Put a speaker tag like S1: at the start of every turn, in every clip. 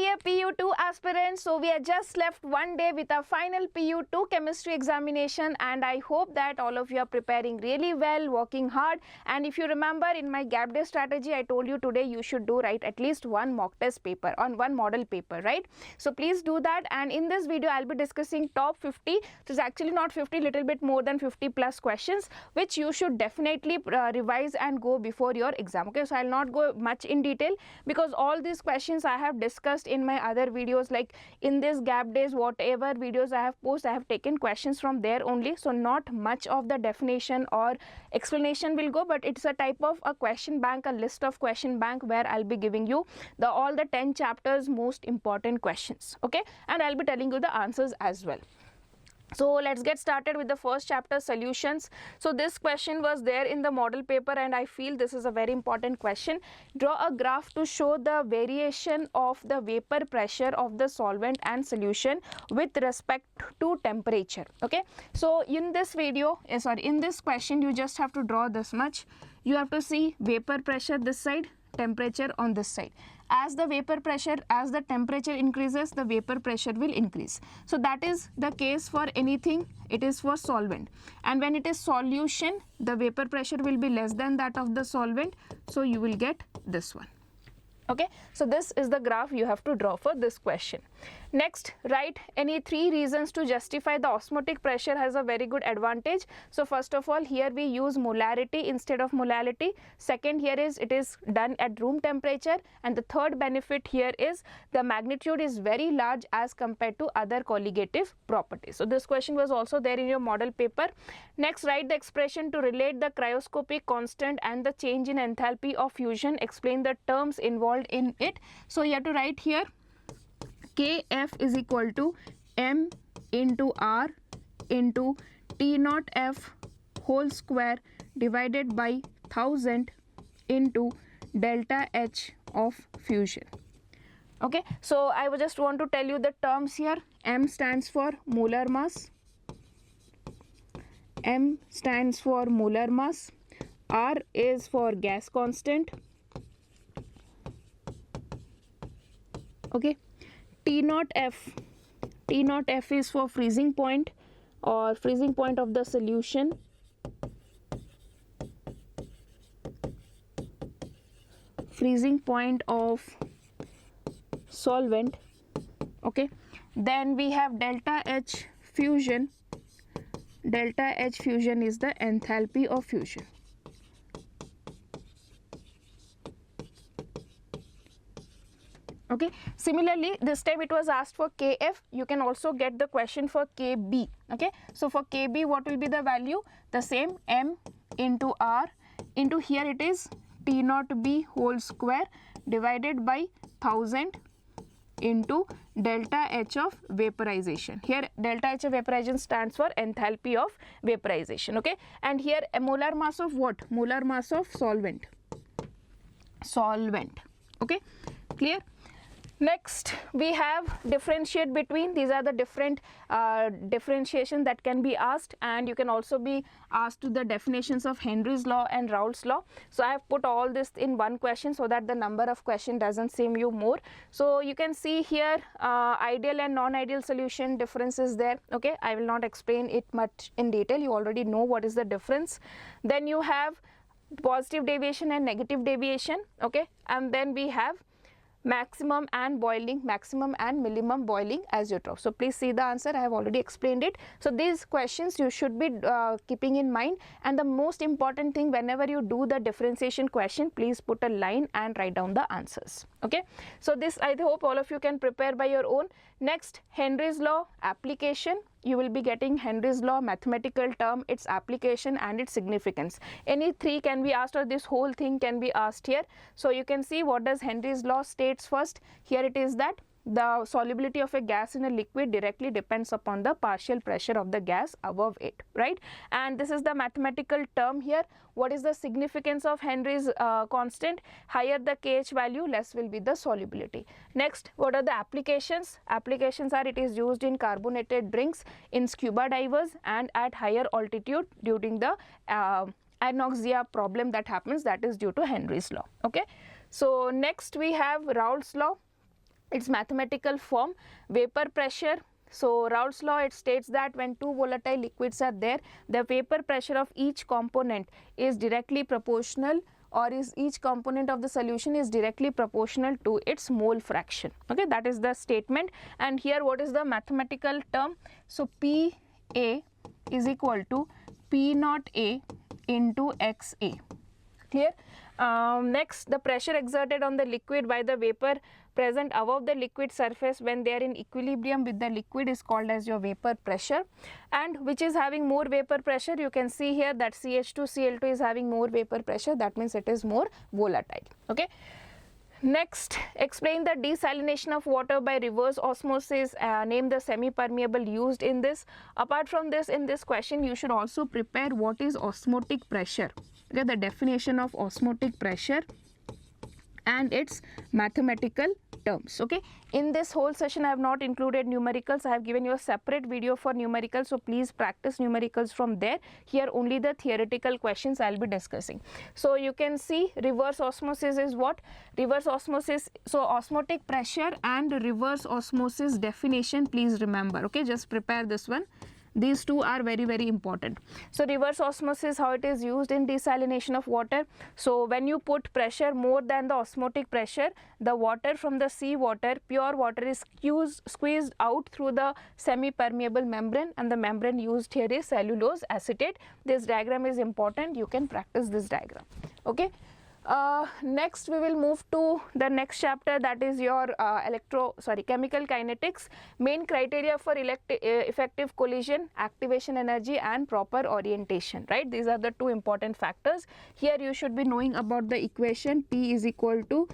S1: Dear PU2 aspirants, so we are just left one day with our final PU2 chemistry examination, and I hope that all of you are preparing really well, working hard. And if you remember, in my gap day strategy, I told you today you should do write at least one mock test paper on one model paper, right? So please do that. And in this video, I'll be discussing top 50, which is actually not 50, little bit more than 50 plus questions, which you should definitely revise and go before your exam. Okay, so I'll not go much in detail because all these questions I have discussed in my other videos, like in this gap days, whatever videos I have posted, I have taken questions from there only. So not much of the definition or explanation will go, but it's a type of a question bank, a list of question bank where I'll be giving you all the 10 chapters most important questions. Okay, and I'll be telling you the answers as well. So let's get started with the first chapter, solutions. So this question was there in the model paper, and I feel this is a very important question. Draw a graph to show the variation of the vapor pressure of the solvent and solution with respect to temperature. Okay, so in this video, in this question, you just have to draw this much. You have to see vapor pressure this side, temperature on this side. As the vapor pressure, as the temperature increases, the vapor pressure will increase. So that is the case for anything. It is for solvent, and when it is solution, the vapor pressure will be less than that of the solvent, so you will get this one. Okay, so this is the graph you have to draw for this question. Next, write any 3 reasons to justify the osmotic pressure has a very good advantage. So first of all, here we use molarity instead of molality. Second, here is it is done at room temperature, and the third benefit here is the magnitude is very large as compared to other colligative properties. So this question was also there in your model paper. Next, write the expression to relate the cryoscopic constant and the change in enthalpy of fusion. Explain the terms involved in it. So you have to write here Kf is equal to m into r into T naught f whole square divided by 1000 into delta H of fusion. Okay, so I would just want to tell you the terms here. M stands for molar mass, M stands for molar mass, R is for gas constant. Okay, T naught F is for freezing point or freezing point of the solution. Freezing point of solvent. Okay, then we have delta H fusion. Delta H fusion is the enthalpy of fusion. Okay, similarly this time it was asked for Kf. You can also get the question for Kb. Okay, so for Kb, what will be the value? The same, m into r into, here it is T naught b whole square divided by 1000 into delta H of vaporization. Here delta H of vaporization stands for enthalpy of vaporization. Okay, and here a molar mass of what? Molar mass of solvent. Okay, clear? Next, we have differentiate between. These are the different differentiation that can be asked, and you can also be asked to the definitions of Henry's law and Raoult's law. So I have put all this in one question so that the number of question doesn't seem you more. So you can see here ideal and non-ideal solution differences there. Okay, I will not explain it much in detail. You already know what is the difference. Then you have positive deviation and negative deviation. Okay, and then we have maximum and boiling, maximum and minimum boiling azeotrope. So please see the answer. I have already explained it. So these questions you should be keeping in mind, and the most important thing, whenever you do the differentiation question, please put a line and write down the answers. Okay, so this I hope all of you can prepare by your own. Next, Henry's law application. You will be getting Henry's law mathematical term, its application and its significance. Any 3 can be asked, or this whole thing can be asked here. So you can see what does Henry's law states first. Here it is that the solubility of a gas in a liquid directly depends upon the partial pressure of the gas above it, right? And this is the mathematical term here. What is the significance of Henry's constant? Higher the KH value, less will be the solubility. Next, what are the applications? Applications are, it is used in carbonated drinks, in scuba divers, and at higher altitude during the anoxia problem that happens, that is due to Henry's law. Okay, so next we have Raoult's law. its mathematical form. Vapor pressure, so Raoult's law, it states that when two volatile liquids are there, the vapor pressure of each component is directly proportional, or is each component of the solution is directly proportional to its mole fraction. Okay, that is the statement. And here what is the mathematical term? So PA is equal to P naught A into XA. Clear? Next, the pressure exerted on the liquid by the vapor present above the liquid surface when they are in equilibrium with the liquid is called as your vapor pressure. And which is having more vapor pressure? You can see here that CH2Cl2 is having more vapor pressure, that means it is more volatile. Okay. Next, explain the desalination of water by reverse osmosis. Name the semi-permeable used in this. Apart from this, in this question you should also prepare what is osmotic pressure. Okay, the definition of osmotic pressure and its mathematical terms. Okay, in this whole session I have not included numericals. I have given you a separate video for numericals, so please practice numericals from there. Here only the theoretical questions I will be discussing. So you can see reverse osmosis is what? Reverse osmosis, so osmotic pressure and reverse osmosis definition, please remember. Okay, just prepare this one. These two are very, very important. So reverse osmosis, how it is used in desalination of water. So when you put pressure more than the osmotic pressure, the water from the sea water, pure water, is squeezed out through the semi-permeable membrane, and the membrane used here is cellulose acetate. This diagram is important. You can practice this diagram. Okay. Next we will move to the next chapter, that is your chemical kinetics. Main criteria for effective collision, activation energy and proper orientation, right? These are the two important factors. Here you should be knowing about the equation P is equal to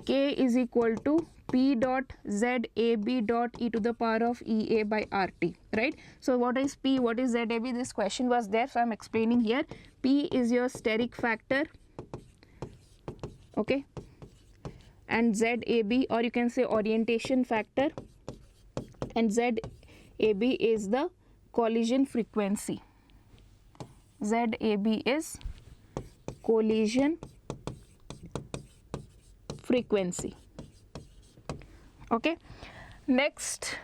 S1: K is equal to P dot ZAB dot e to the power of EA by RT, right? So what is P, what is ZAB? This question was there, so I am explaining here. P is your steric factor, okay, and ZAB, or you can say orientation factor, and ZAB is the collision frequency. ZAB is collision frequency. Okay. Next,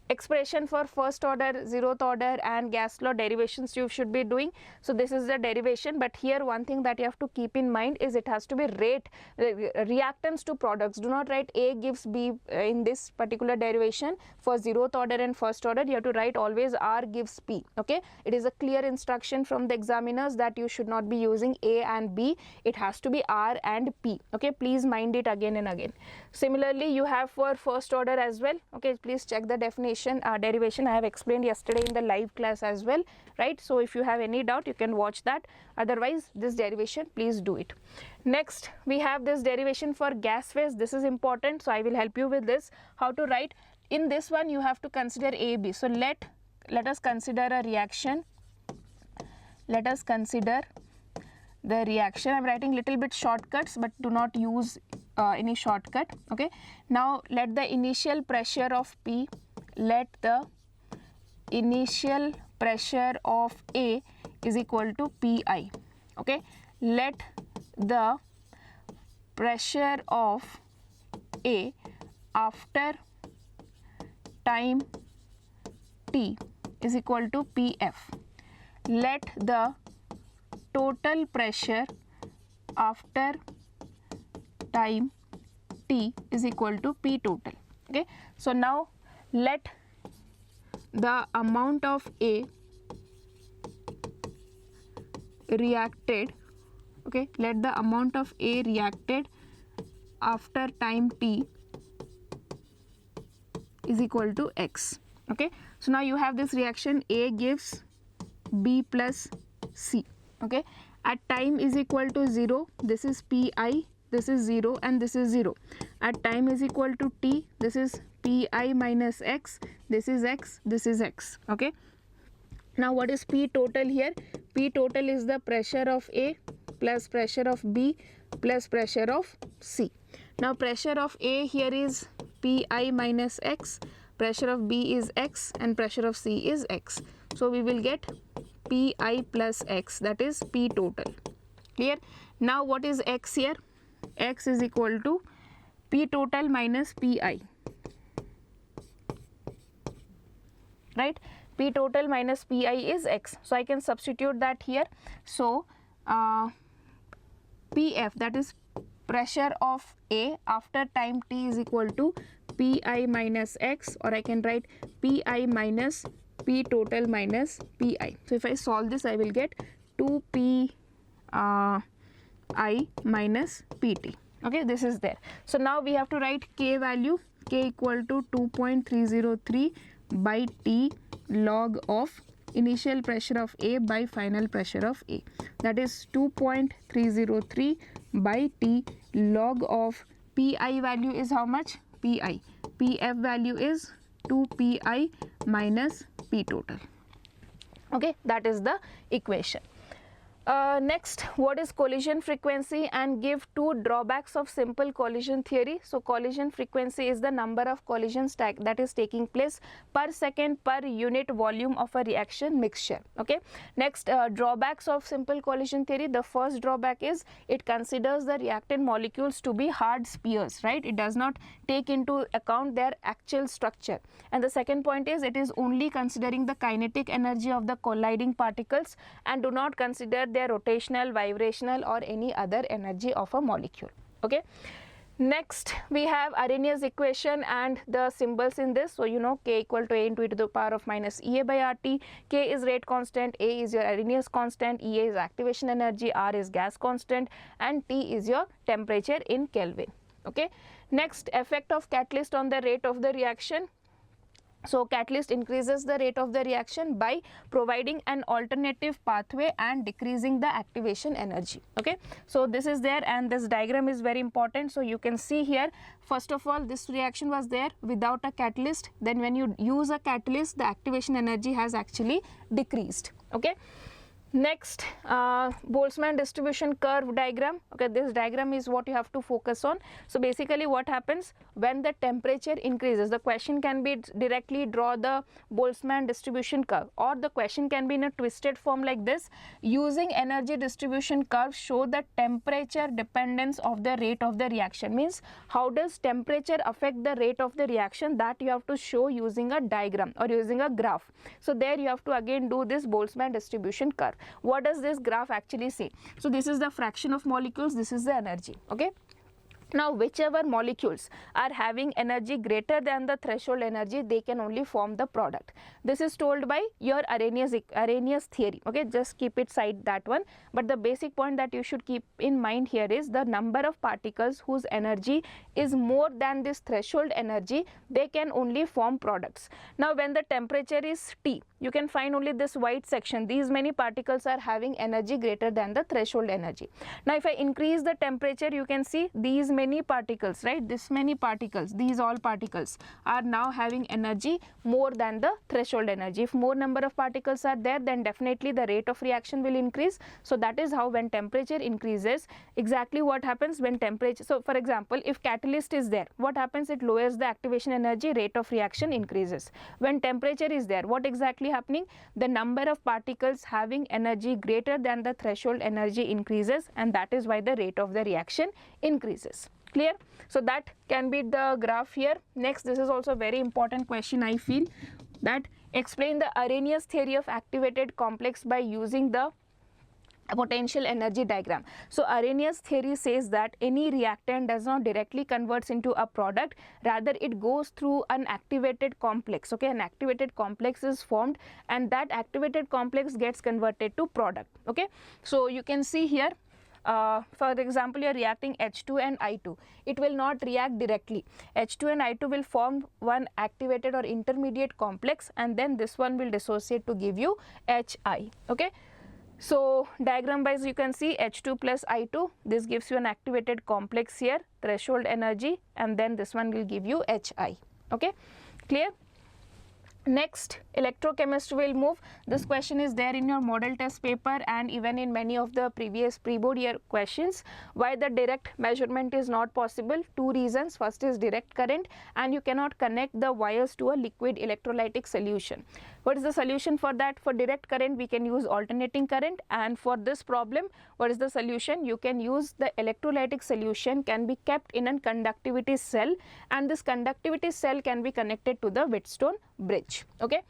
S1: expression for first order, zeroth order and gas law derivations you should be doing. So this is the derivation, but here one thing that you have to keep in mind is it has to be reactants to products. Do not write A gives B in this particular derivation. For zeroth order and first order you have to write always R gives P. Okay, it is a clear instruction from the examiners that you should not be using A and B, it has to be R and P. Okay, please mind it again and again. Similarly you have for first order as well. Okay, please check the definition. Derivation I have explained yesterday in the live class as well, right? So if you have any doubt you can watch that, otherwise this derivation please do it. Next we have this derivation for gas phase. This is important, so I will help you with this, how to write. In this one you have to consider A, B. So let us consider a reaction. Let us consider the reaction. I am writing little bit shortcuts, but do not use any shortcut. Okay, now let the initial pressure of P, let the initial pressure of A is equal to Pi. Okay, let the pressure of A after time t is equal to Pf. Let the total pressure after time t is equal to P total. Okay, so now let the amount of A reacted, okay, let the amount of A reacted after time t is equal to X. Okay, so now you have this reaction, A gives B plus C. Okay, at time is equal to 0, this is Pi, this is 0 and this is 0. At time is equal to t, this is Pi minus X, this is X, this is X. Okay, now what is P total here? P total is the pressure of A plus pressure of B plus pressure of C. Now pressure of A here is Pi minus X, pressure of B is X and pressure of C is X. So we will get Pi plus X, that is P total. Clear? Now what is X here? X is equal to P total minus Pi, right? P total minus Pi is X. So I can substitute that here. So PF, that is pressure of A after time t, is equal to Pi minus X, or I can write Pi minus P total minus Pi. So if I solve this, I will get 2 Pi minus Pt. Okay, this is there. So now we have to write K value. K equal to 2.303 by T log of initial pressure of A by final pressure of A. That is 2.303 by T log of Pi value is how much? Pi. Pf value is 2 Pi minus P total. Okay, that is the equation. Next, what is collision frequency, and give two drawbacks of simple collision theory. So collision frequency is the number of collisions that is taking place per second per unit volume of a reaction mixture. Okay. Next, drawbacks of simple collision theory. The first drawback is it considers the reactant molecules to be hard spheres, right? It does not take into account their actual structure. And the second point is it is only considering the kinetic energy of the colliding particles and do not consider their rotational, vibrational or any other energy of a molecule. Okay. Next, we have Arrhenius equation and the symbols in this. So you know K equal to A into e to the power of minus Ea by RT. K is rate constant, A is your Arrhenius constant, Ea is activation energy, R is gas constant, and T is your temperature in Kelvin. Okay. Next, effect of catalyst on the rate of the reaction. So catalyst increases the rate of the reaction by providing an alternative pathway and decreasing the activation energy. Okay. So this is there, and this diagram is very important. So you can see here, first of all, this reaction was there without a catalyst. Then when you use a catalyst, the activation energy has actually decreased. Okay. Next, Boltzmann distribution curve diagram. Okay, this diagram is what you have to focus on. So basically what happens when the temperature increases, the question can be directly draw the Boltzmann distribution curve, or the question can be in a twisted form like this. Using energy distribution curve, show the temperature dependence of the rate of the reaction. Means how does temperature affect the rate of the reaction, that you have to show using a diagram or using a graph. So there you have to again do this Boltzmann distribution curve. What does this graph actually say? So this is the fraction of molecules, this is the energy. Okay. Now whichever molecules are having energy greater than the threshold energy, they can only form the product. This is told by your Arrhenius theory. Okay, just keep it side that one, but the basic point that you should keep in mind here is the number of particles whose energy is more than this threshold energy, they can only form products. Now when the temperature is T, you can find only this white section. These many particles are having energy greater than the threshold energy. Now if I increase the temperature, you can see these many particles, right? This many particles, these all particles are now having energy more than the threshold energy. If more number of particles are there, then definitely the rate of reaction will increase. So that is how when temperature increases, exactly what happens when temperature. So for example, if catalyst is there, what happens? It lowers the activation energy, rate of reaction increases. When temperature is there, what exactly happening? The number of particles having energy greater than the threshold energy increases, and that is why the rate of the reaction increases. Clear? So that can be the graph here. Next, this is also a very important question, I feel, that explain the Arrhenius theory of activated complex by using the potential energy diagram. So Arrhenius theory says that any reactant does not directly converts into a product, rather it goes through an activated complex. Okay, an activated complex is formed, and that activated complex gets converted to product. Okay, so you can see here, for example, you are reacting H2 and I2. It will not react directly. H2 and I2 will form one activated or intermediate complex, and then this one will dissociate to give you HI. Okay. So diagram wise, you can see H2 plus I2, this gives you an activated complex here, threshold energy, and then this one will give you HI. Okay, clear? Next, electrochemistry will move. This question is there in your model test paper and even in many of the previous pre-board year questions. Why the direct measurement is not possible? Two reasons. First is direct current, and you cannot connect the wires to a liquid electrolytic solution. What is the solution for that? For direct current, we can use alternating current, and for this problem, what is the solution? You can use the electrolytic solution can be kept in a conductivity cell, and this conductivity cell can be connected to the Wheatstone bridge. Okay.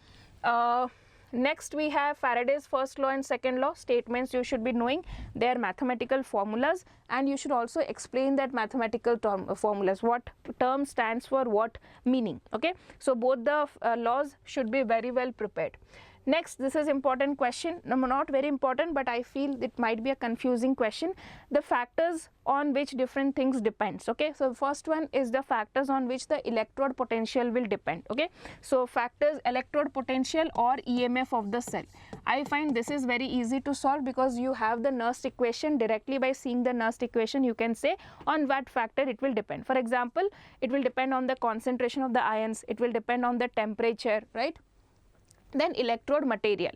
S1: Next we have Faraday's first law and second law statements. You should be knowing their mathematical formulas, and you should also explain that mathematical formulas, what term stands for what meaning. Okay, so both the laws should be very well prepared. Next, this is important question, no, not very important, but I feel it might be a confusing question. The factors on which different things depends. Okay, so first one is the factors on which the electrode potential will depend. Okay, so factors electrode potential or EMF of the cell. I find this is very easy to solve because you have the Nernst equation. Directly by seeing the Nernst equation, you can say on what factor it will depend. For example, it will depend on the concentration of the ions, it will depend on the temperature, right? Then electrode material.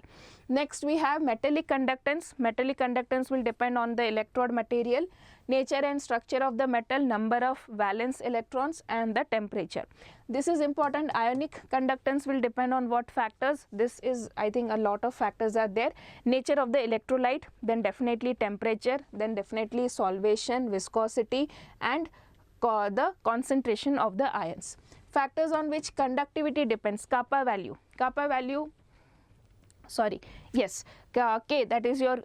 S1: Next we have metallic conductance. Metallic conductance will depend on the electrode material, nature and structure of the metal, number of valence electrons, and the temperature. This is important. Ionic conductance will depend on what factors? This is, I think, a lot of factors are there. Nature of the electrolyte, then definitely temperature, then definitely solvation, viscosity, and the concentration of the ions. Factors on which conductivity depends, kappa value, K, that is your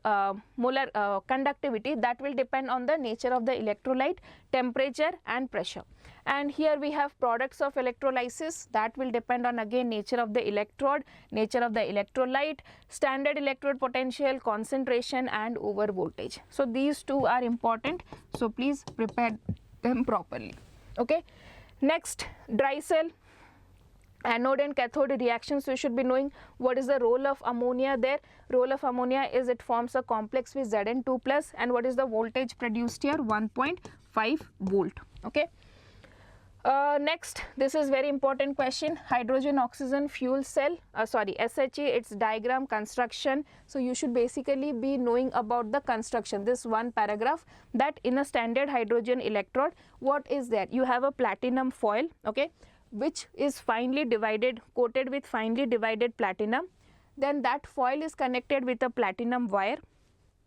S1: molar conductivity, that will depend on the nature of the electrolyte, temperature and pressure. And here we have products of electrolysis, that will depend on again nature of the electrode, nature of the electrolyte, standard electrode potential, concentration and over voltage. So these two are important, so please prepare them properly. Okay. Next, dry cell, anode and cathode reactions. You should be knowing what is the role of ammonia there. Role of ammonia is it forms a complex with Zn2 plus, and what is the voltage produced here? 1.5 volt. Okay. Next, this is very important question, hydrogen oxygen fuel cell, SHE, its diagram, construction. So you should basically be knowing about the construction, this one paragraph, that in a standard hydrogen electrode, what is there? You have a platinum foil, okay, which is finely divided, coated with finely divided platinum. Then that foil is connected with a platinum wire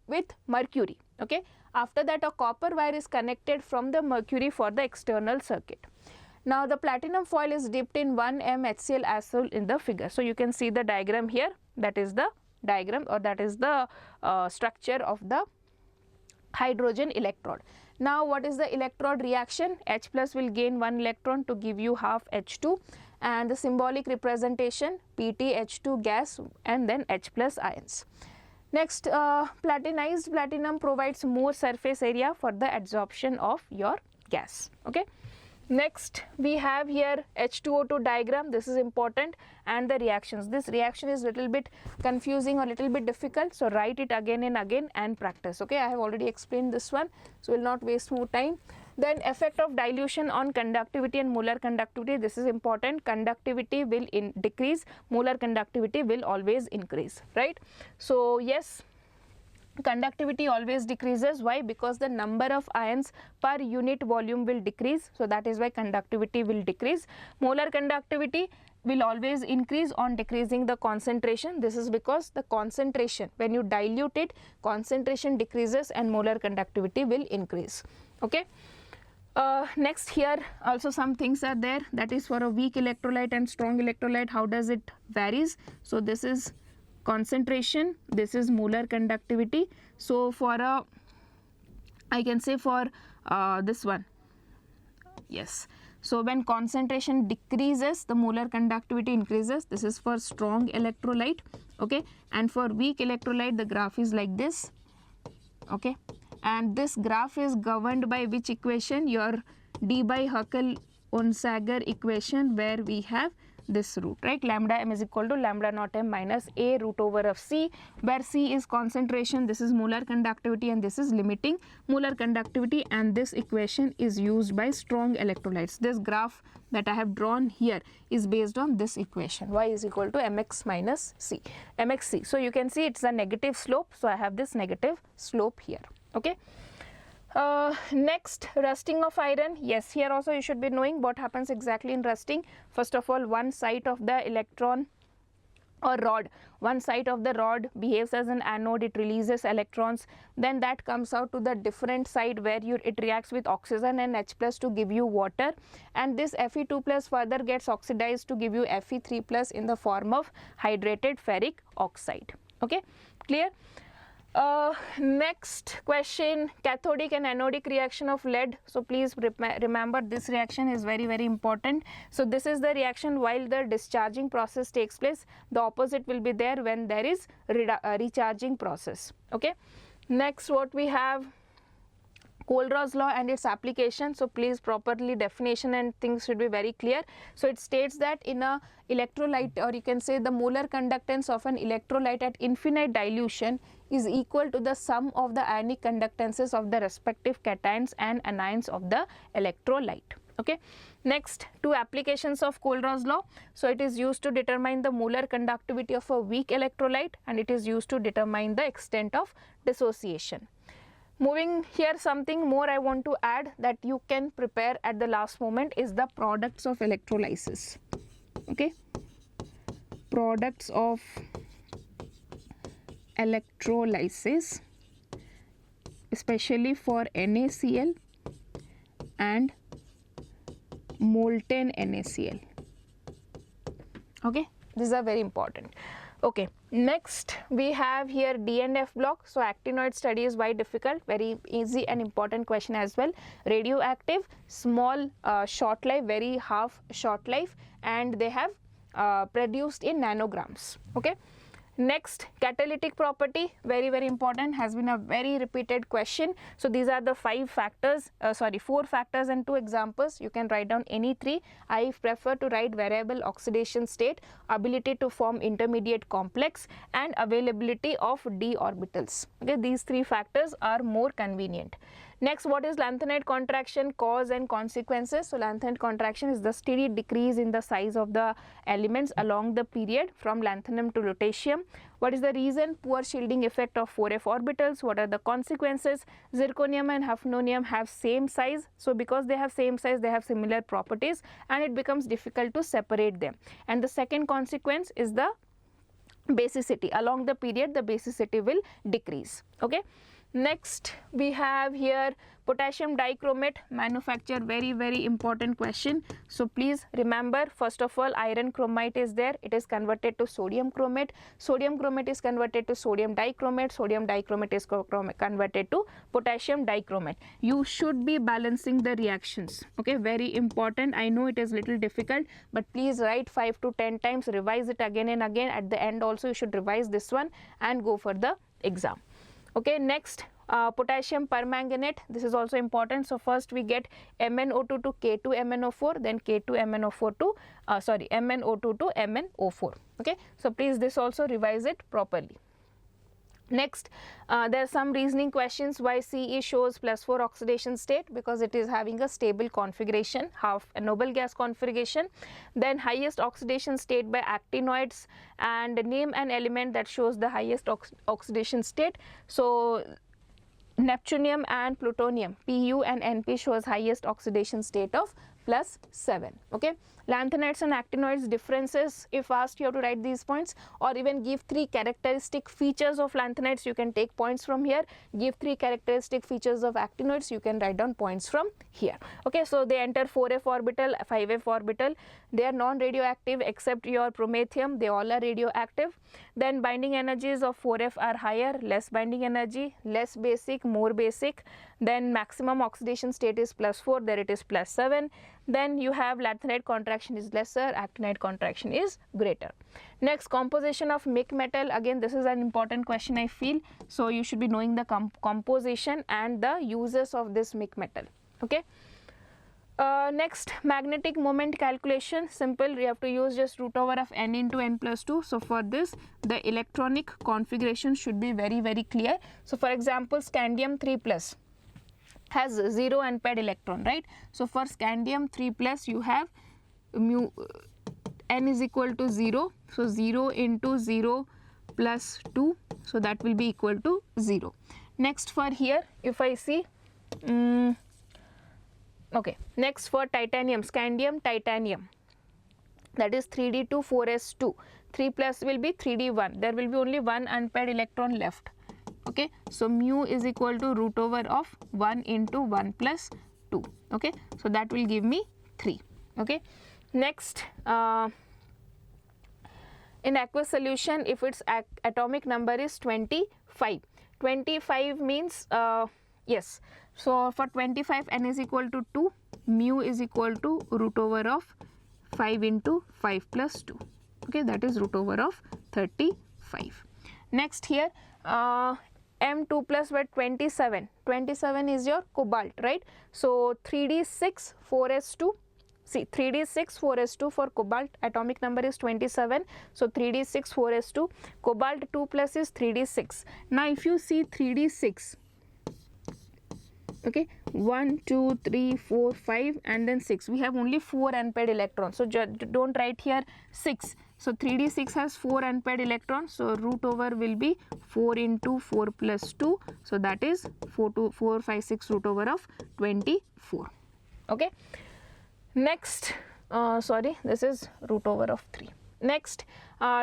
S1: with mercury. Okay. After that, a copper wire is connected from the mercury for the external circuit. Now the platinum foil is dipped in 1m HCl acid in the figure. So you can see the diagram here, that is the diagram, or that is the structure of the hydrogen electrode. Now what is the electrode reaction? H plus will gain 1 electron to give you half H2, and the symbolic representation PT H2 gas and then H plus ions. Next, platinized platinum provides more surface area for the absorption of your gas. Okay. Next, we have here H2O2 diagram. This is important, and the reactions. This reaction is little bit confusing or little bit difficult, so write it again and again and practice. Okay, I have already explained this one, so will not waste more time. Then effect of dilution on conductivity and molar conductivity. This is important. Conductivity will decrease, molar conductivity will always increase, right? So yes, conductivity always decreases. Why? Because the number of ions per unit volume will decrease, so that is why conductivity will decrease. Molar conductivity will always increase on decreasing the concentration. This is because the concentration, when you dilute it, concentration decreases and molar conductivity will increase. Okay. Next, here also some things are there, that is for a weak electrolyte and strong electrolyte, how does it varies. So this is concentration, this is molar conductivity. So for a, I can say for this one, yes, so when concentration decreases, the molar conductivity increases. This is for strong electrolyte. Okay, and for weak electrolyte, the graph is like this. Okay, and this graph is governed by which equation? Your D by Huckel-Onsager equation, where we have this root, right? Lambda m is equal to lambda naught m minus A root over of C, where C is concentration, this is molar conductivity, and this is limiting molar conductivity, and this equation is used by strong electrolytes. This graph that I have drawn here is based on this equation, y is equal to mx minus c, mxc. So you can see it's a negative slope, so I have this negative slope here, okay. Next, rusting of iron. Yes, here also you should be knowing what happens exactly in rusting. First of all, one side of the electron or rod, one side of the rod behaves as an anode, it releases electrons, then that comes out to the different side where it reacts with oxygen and H plus to give you water, and this Fe2 plus further gets oxidized to give you Fe3 plus in the form of hydrated ferric oxide, okay, clear. Next question, cathodic and anodic reaction of lead. So please remember this reaction is very important. So this is the reaction while the discharging process takes place. The opposite will be there when there is recharging process, okay. Next, what we have, Kohlrausch's law and its application. So please properly definition and things should be very clear. So it states that in a electrolyte, or you can say the molar conductance of an electrolyte at infinite dilution is equal to the sum of the ionic conductances of the respective cations and anions of the electrolyte, okay. Next, two applications of Kohlrausch's law. So it is used to determine the molar conductivity of a weak electrolyte, and it is used to determine the extent of dissociation. Moving here, something more I want to add that you can prepare at the last moment is the products of electrolysis, okay. Products of electrolysis, especially for NaCl and molten NaCl, okay, these are very important, okay. Next, we have here D and F block. So actinoid study is why difficult, very easy and important question as well. Radioactive, small short life, very half short life, and they have produced in nanograms, okay. Next, catalytic property, very important, has been a very repeated question. So these are the 4 factors and 2 examples. You can write down any 3. I prefer to write variable oxidation state, ability to form intermediate complex, and availability of d orbitals, okay. These 3 factors are more convenient. Next, what is lanthanide contraction, cause and consequences? So lanthanide contraction is the steady decrease in the size of the elements along the period from lanthanum to lutetium. What is the reason? Poor shielding effect of 4f orbitals. What are the consequences? Zirconium and hafnium have same size. So because they have same size, they have similar properties, and it becomes difficult to separate them. And the second consequence is the basicity. Along the period, the basicity will decrease, okay. Next, we have here potassium dichromate manufacture, very important question. So please remember, first of all, iron chromate is there, it is converted to sodium chromate, sodium chromate is converted to sodium dichromate, sodium dichromate is converted to potassium dichromate. You should be balancing the reactions, okay, very important. I know it is little difficult, but please write 5 to 10 times, revise it again and again. At the end also you should revise this one and go for the exam, okay. Next, potassium permanganate, this is also important. So first we get MnO2 to K2MnO4, then K2MnO4 to MnO2 to MnO4, okay. So please this also revise it properly. Next, there are some reasoning questions why Ce shows +4 oxidation state, because it is having a stable configuration, half a noble gas configuration. Then highest oxidation state by actinoids, and name an element that shows the highest oxidation state. So neptunium and plutonium, Pu and Np shows highest oxidation state of +7, okay. Lanthanides and actinoids differences, if asked you have to write these points, or even give 3 characteristic features of lanthanides, you can take points from here. Give 3 characteristic features of actinoids, you can write down points from here, okay. So they enter 4f orbital, 5f orbital, they are non-radioactive except your promethium, they all are radioactive. Then binding energies of 4f are higher, less binding energy, less basic, more basic. Then maximum oxidation state is +4, there it is +7. Then you have lanthanide contraction is lesser, actinide contraction is greater. Next, composition of mic metal, again this is an important question I feel, so you should be knowing the composition and the uses of this mic metal, okay. Next, magnetic moment calculation, simple, we have to use just root over of n into n plus 2. So for this, the electronic configuration should be very clear. So for example, scandium 3 plus has 0 unpaired electron, right? So for scandium 3 plus you have mu n is equal to 0, so 0 into 0 plus 2, so that will be equal to 0. Next for here, if I see okay, next for titanium, scandium titanium, that is 3d2 4s2, 3 plus will be 3d1, there will be only one unpaired electron left. Okay, so mu is equal to root over of 1 into 1 plus 2. Okay, so that will give me 3. Okay, next, in aqueous solution, if its atomic number is 25, 25 means yes, so for 25 n is equal to 2, mu is equal to root over of 5 into 5 plus 2. Okay, that is root over of 35. Next here, M2 plus by 27, 27 is your cobalt, right? So 3d6 4s2, see 3d6 4s2 for cobalt, atomic number is 27, so 3d6 4s2, cobalt 2 plus is 3d6. Now if you see 3d6, okay, 1 2 3 4 5 and then 6, we have only 4 unpaired electrons, so don't write here 6. So 3d6 has 4 unpaired electrons, so root over will be 4 into 4 plus 2, so that is 4 5 6 root over of 24. Okay, next, sorry, this is root over of 3. Next,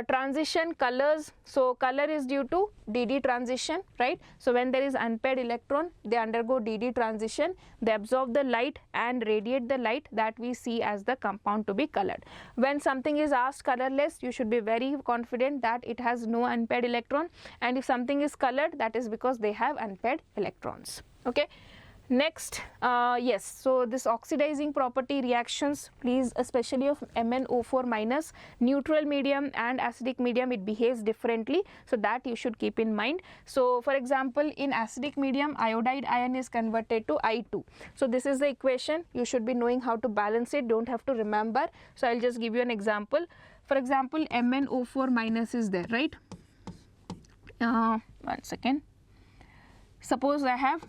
S1: transition colors. So color is due to DD transition, right? So when there is unpaired electron, they undergo DD transition, they absorb the light and radiate the light, that we see as the compound to be colored. When something is asked colorless, you should be very confident that it has no unpaired electron, and if something is colored, that is because they have unpaired electrons. Okay. Next, yes, so this oxidizing property reactions, please, especially of MnO4 minus, neutral medium and acidic medium, it behaves differently, so that you should keep in mind. So for example, in acidic medium, iodide ion is converted to I2. So this is the equation, you should be knowing how to balance it, don't have to remember. So I'll just give you an example. For example, MnO4 minus is there, right? 1 second. Suppose I have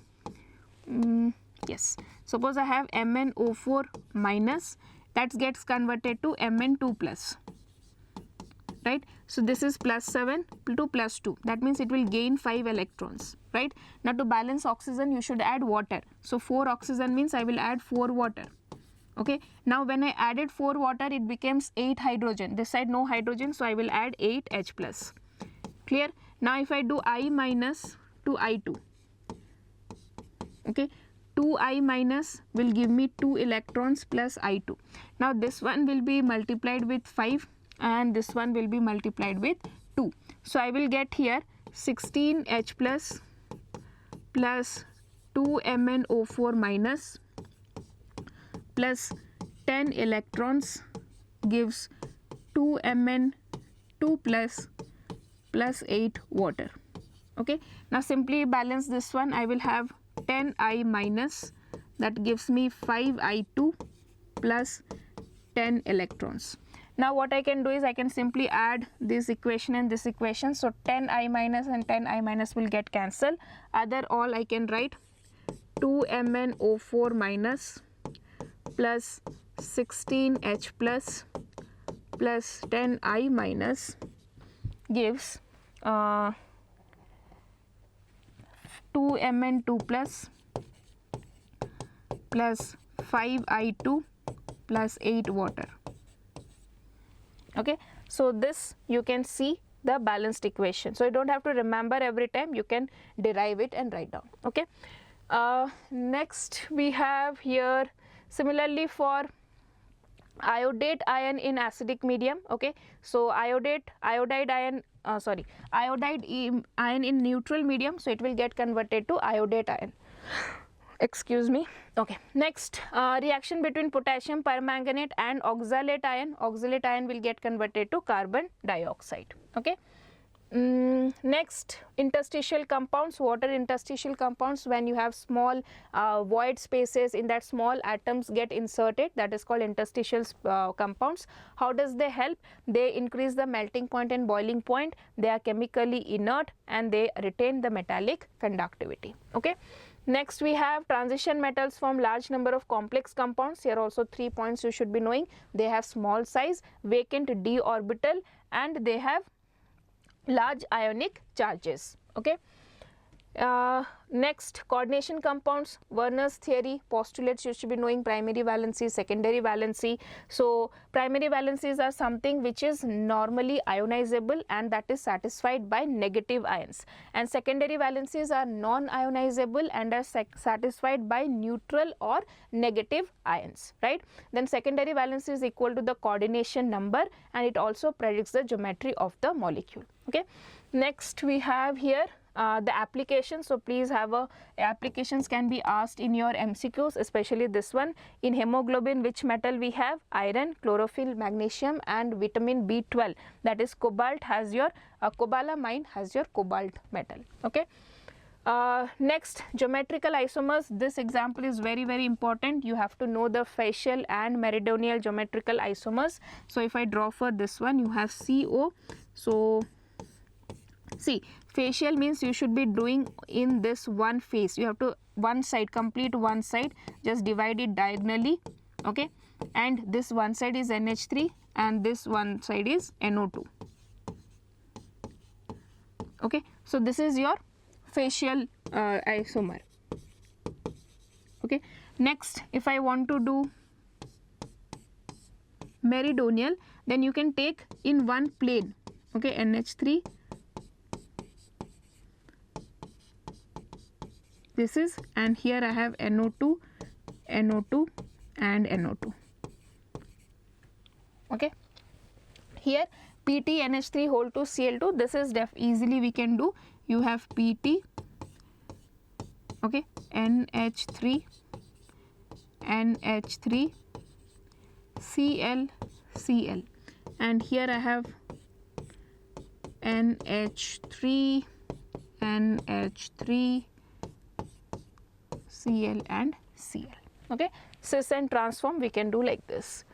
S1: yes, suppose I have MnO4 minus, that gets converted to Mn2 plus, right? So this is plus 7 to plus 2, that means it will gain 5 electrons, right? Now to balance oxygen, you should add water. So 4 oxygen means I will add 4 water. Okay, now when I added 4 water, it becomes 8 hydrogen. This side no hydrogen, so I will add 8 H plus. Clear? Now if I do I minus to I2, okay, 2I minus will give me 2 electrons plus I2. Now this one will be multiplied with 5 and this one will be multiplied with 2. So I will get here 16 H plus plus 2 MnO4 minus plus 10 electrons gives 2 Mn2 plus 8 water. Okay, now simply balance this one. I will have 10I minus, that gives me 5I2 plus 10 electrons. Now what I can do is I can simply add this equation and this equation. So 10I minus and 10I minus will get cancelled. Other all I can write 2 MnO4 minus plus 16H plus 10I minus gives 2 Mn2 plus 5I2 plus 8 water. Okay, so this you can see the balanced equation. So you don't have to remember every time, you can derive it and write down. Okay, next we have here similarly for iodate ion in acidic medium. Okay, so iodide ion in neutral medium, so it will get converted to iodate ion. Excuse me. Okay, next, reaction between potassium permanganate and oxalate ion. Oxalate ion will get converted to carbon dioxide. Okay, Next, interstitial compounds. What are interstitial compounds? When you have small void spaces, in that small atoms get inserted, that is called interstitial compounds. How does they help? They increase the melting point and boiling point, they are chemically inert, and they retain the metallic conductivity. Okay. Next, we have transition metals form large number of complex compounds. Here also 3 points you should be knowing. They have small size, vacant d orbital, and they have large ionic charges. Okay. Next, coordination compounds. Werner's theory postulates you should be knowing primary valency, secondary valency. So primary valencies are something which is normally ionizable and that is satisfied by negative ions, and secondary valencies are non-ionizable and are satisfied by neutral or negative ions, right? Then secondary valency is equal to the coordination number, and it also predicts the geometry of the molecule. Okay. Next, we have here the application. So please have applications can be asked in your MCQs, especially this one. In hemoglobin, which metal we have? Iron, chlorophyll, magnesium, and vitamin B12, that is cobalt, has your cobalamin has your cobalt metal. Okay. Next, geometrical isomers. This example is very important. You have to know the facial and meridional geometrical isomers. So if I draw for this one, you have CO. So see, facial means you should be doing in this one face. You have to one side, complete one side, just divide it diagonally. Okay. And this one side is NH3 and this one side is NO2. Okay. So this is your facial isomer. Okay. Next, if I want to do meridional, then you can take in one plane. Okay. NH3, this is, and here I have NO2, NO2 and NO2. Okay. Here PT NH3 whole to Cl2, this is easily we can do. You have PT, okay, NH3, NH3, Cl, Cl, and here I have NH3, NH3, Cl and Cl. Okay. Cis and transform we can do like this.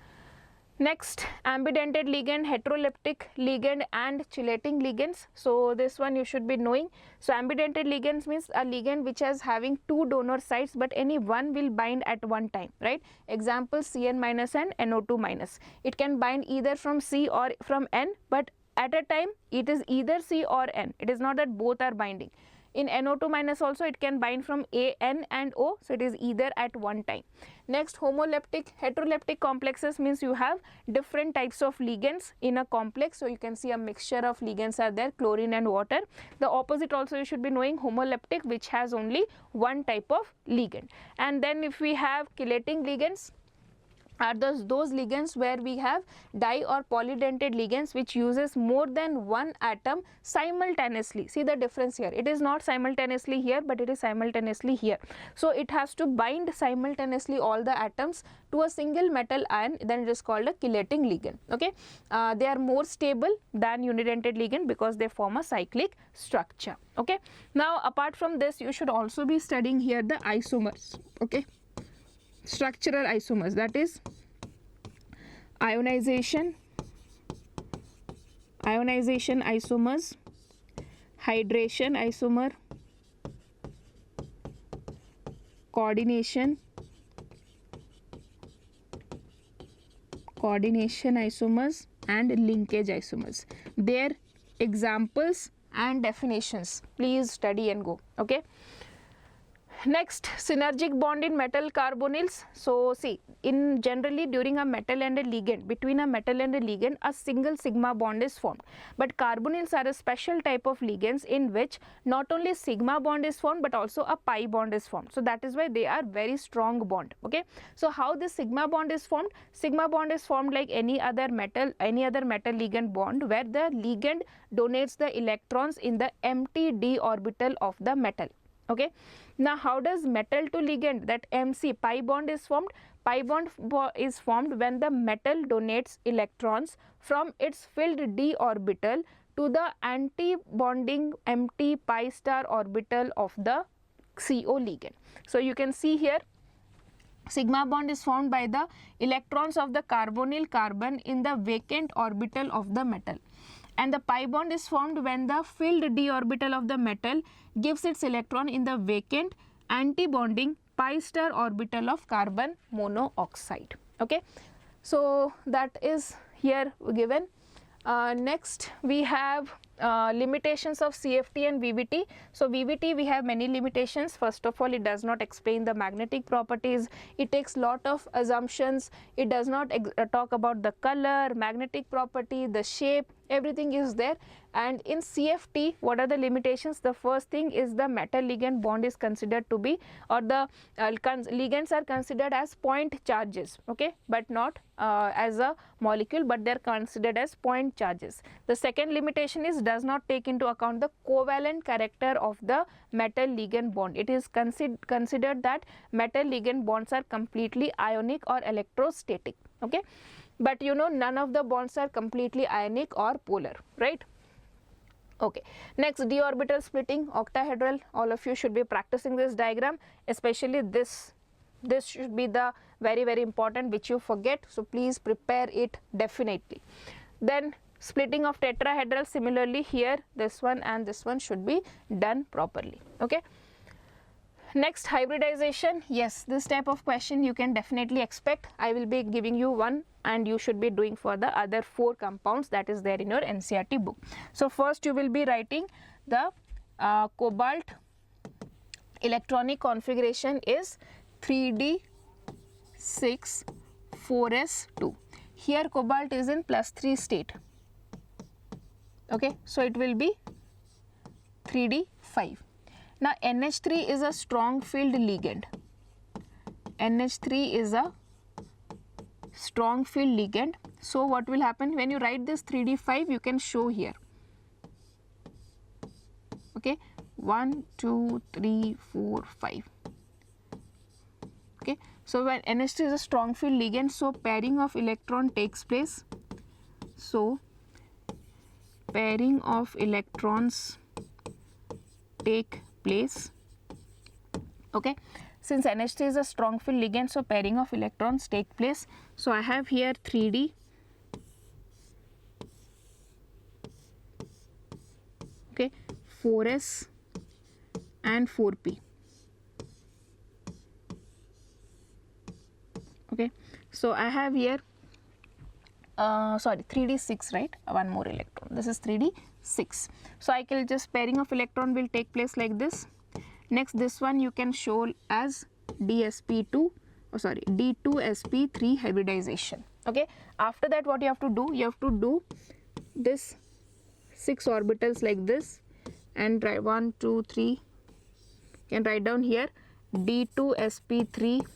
S1: Next, ambidentate ligand, heteroleptic ligand and chelating ligands. So this one you should be knowing. So ambidentate ligands means a ligand which is having two donor sites, but any one will bind at one time, right? Example, Cn minus and NO2 minus. It can bind either from C or from N, but at a time it is either C or N. It is not that both are binding. In NO2 minus also it can bind from A, N and O, so it is either at one time. Next, homoleptic, heteroleptic complexes means you have different types of ligands in a complex. So you can see a mixture of ligands are there, chlorine and water. The opposite also you should be knowing, homoleptic, which has only one type of ligand. And then if we have chelating ligands, are those ligands where we have di or polydentate ligands which uses more than one atom simultaneously. See the difference here, it is not simultaneously here, but it is simultaneously here. So it has to bind simultaneously all the atoms to a single metal ion, then it is called a chelating ligand. Okay. They are more stable than unidentate ligand because they form a cyclic structure. Okay. Now apart from this, you should also be studying here the isomers. Okay. Structural isomers, that is ionization isomers, hydration isomer, coordination isomers and linkage isomers. Their examples and definitions please study and go. Okay. Next, synergic bond in metal carbonyls. So see, in generally during a metal and a ligand, between a metal and a ligand, a single sigma bond is formed. But carbonyls are a special type of ligands in which not only sigma bond is formed but also a pi bond is formed. So that is why they are very strong bond. Okay. So how this sigma bond is formed? Sigma bond is formed like any other metal ligand bond, where the ligand donates the electrons in the empty d orbital of the metal. Okay. Now how does metal to ligand, that MC, pi bond is formed? Pi bond is formed when the metal donates electrons from its filled d orbital to the anti-bonding empty pi star orbital of the CO ligand. So you can see here, sigma bond is formed by the electrons of the carbonyl carbon in the vacant orbital of the metal, and the pi bond is formed when the filled d orbital of the metal gives its electron in the vacant anti-bonding pi star orbital of carbon monoxide. Okay, so that is here given. Next we have limitations of CFT and VVT. So VVT, we have many limitations. First of all, it does not explain the magnetic properties, it takes lot of assumptions, it does not talk about the color, magnetic property, the shape, everything is there. And in CFT, what are the limitations? The first thing is the metal ligand bond is considered to be, or the ligands are considered as point charges, okay, but not as a molecule, but they are considered as point charges. The second limitation is does not take into account the covalent character of the metal ligand bond. It is considered that metal ligand bonds are completely ionic or electrostatic, okay, but you know, none of the bonds are completely ionic or polar, right? Okay, next, d orbital splitting, octahedral. All of you should be practicing this diagram, especially this should be the very important, which you forget, so please prepare it definitely. Then splitting of tetrahedral, similarly here this one and this one should be done properly. Okay, next, hybridization. Yes, this type of question you can definitely expect. I will be giving you one and you should be doing for the other 4 compounds that is there in your NCERT book. So first you will be writing the cobalt electronic configuration is 3d6 4s2. Here cobalt is in +3 state, okay, so it will be 3d5. Now NH3 is a strong filled ligand. NH3 is a strong filled ligand. So what will happen when you write this 3d5, you can show here, okay, 1 2 3 4 5. Okay, so when NH3 is a strong filled ligand, so pairing of electron takes place. So pairing of electrons take place. Okay, since NH3 is a strong filled ligand, so pairing of electrons take place. So I have here 3d, okay, 4s and 4p. Okay, so I have here 3d6, right, one more electron, this is 3d6. So I can just, pairing of electron will take place like this. Next, this one you can show as d2sp3 hybridization. Okay, after that what you have to do, you have to do this 6 orbitals like this and write 1 2 3, you can write down here d2sp3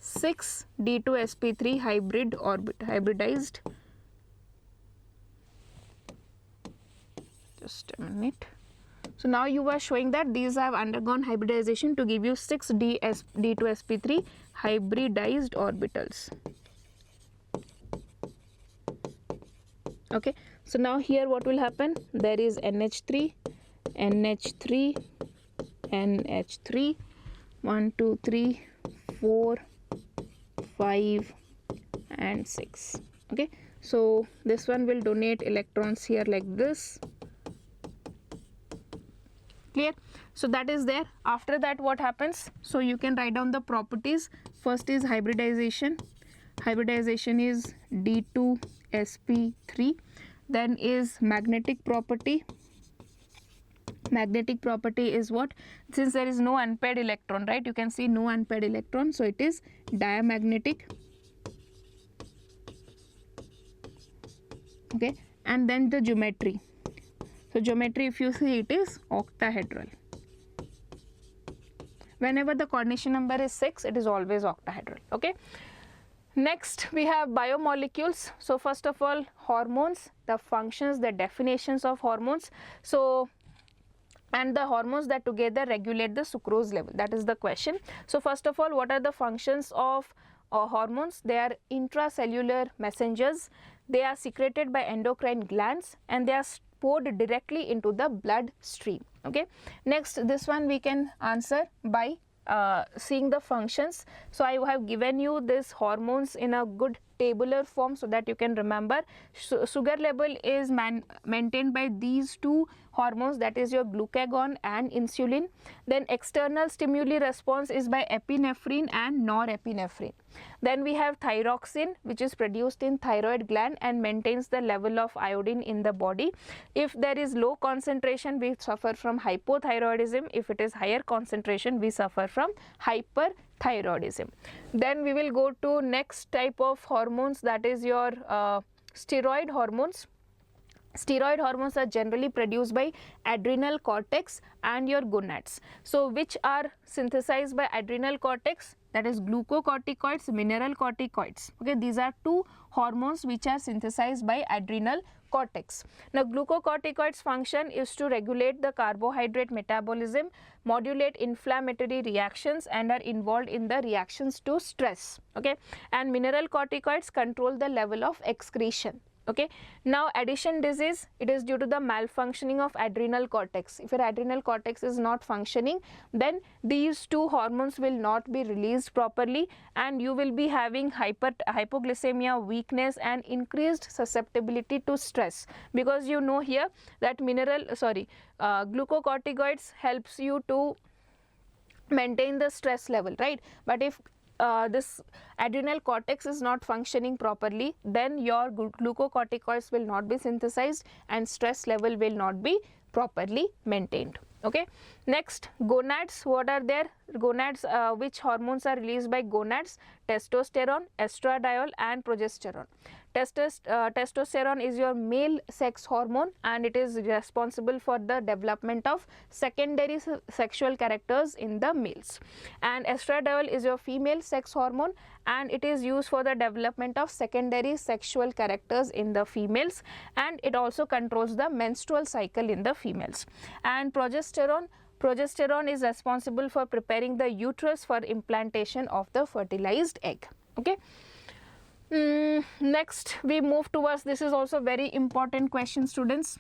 S1: 6 d2sp3 hybridized. Just a minute. So now you are showing that these have undergone hybridization to give you 6 d2sp3 hybridized orbitals. Okay, so now here what will happen, there is NH3 NH3 NH3 1 2 3 4 5 and 6. Okay, so this one will donate electrons here like this. Clear? So that is there. After that what happens, so you can write down the properties. First is hybridization. Hybridization is d2sp3. Then is magnetic property. Magnetic property is what? Since there is no unpaired electron, right? You can see no unpaired electron, so it is diamagnetic. Okay, and then the geometry. So geometry, if you see, it is octahedral. Whenever the coordination number is 6, it is always octahedral. Okay. Next, we have biomolecules. So first of all, hormones, the functions, the definitions of hormones. So, and the hormones that together regulate the sucrose level. That is the question. So first of all, what are the functions of hormones? They are intracellular messengers. They are secreted by endocrine glands and they are poured directly into the blood stream. Okay, next this one we can answer by seeing the functions. So I have given you these hormones in a good tabular form so that you can remember. Sugar level is maintained by these two hormones, that is your glucagon and insulin. Then external stimuli response is by epinephrine and norepinephrine. Then we have thyroxine, which is produced in thyroid gland and maintains the level of iodine in the body. If there is low concentration, we suffer from hypothyroidism. If it is higher concentration, we suffer from hyperthyroidism. Then we will go to next type of hormones, that is your steroid hormones. Steroid hormones are generally produced by adrenal cortex and your gonads. So which are synthesized by adrenal cortex? That is glucocorticoids, mineralocorticoids. Okay, these are two hormones which are synthesized by adrenal cortex. Now glucocorticoids function is to regulate the carbohydrate metabolism, modulate inflammatory reactions, and are involved in the reactions to stress. Okay, and mineralocorticoids control the level of excretion. Okay, now addition disease, it is due to the malfunctioning of adrenal cortex. If your adrenal cortex is not functioning, then these two hormones will not be released properly and you will be having hypoglycemia, weakness and increased susceptibility to stress, because you know here that glucocorticoids helps you to maintain the stress level, right? But if this adrenal cortex is not functioning properly, then your glucocorticoids will not be synthesized and stress level will not be properly maintained. Okay, next gonads. What are there? Gonads, which hormones are released by gonads? Testosterone, estradiol and progesterone. Testosterone is your male sex hormone and it is responsible for the development of secondary sexual characters in the males. And estradiol is your female sex hormone and it is used for the development of secondary sexual characters in the females, and it also controls the menstrual cycle in the females. And progesterone is responsible for preparing the uterus for implantation of the fertilized egg. Okay. Next we move towards, this is also very important question, students,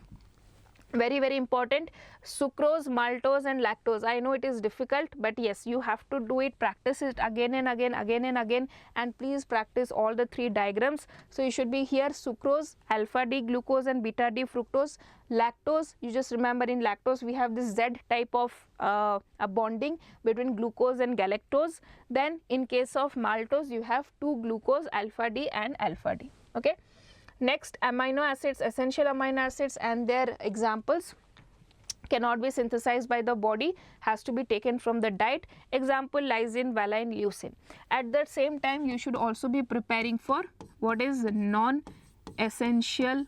S1: very important, sucrose, maltose and lactose. I know it is difficult, but yes, you have to do it, practice it again and again, and please practice all the three diagrams. So you should be here sucrose, alpha D glucose and beta D fructose. Lactose, you just remember in lactose we have this Z type of a bonding between glucose and galactose. Then in case of maltose you have two glucose, alpha D and alpha D. Okay. Next, amino acids, essential amino acids and their examples cannot be synthesized by the body, has to be taken from the diet. Example, lysine, valine, leucine. At the same time, you should also be preparing for what is non-essential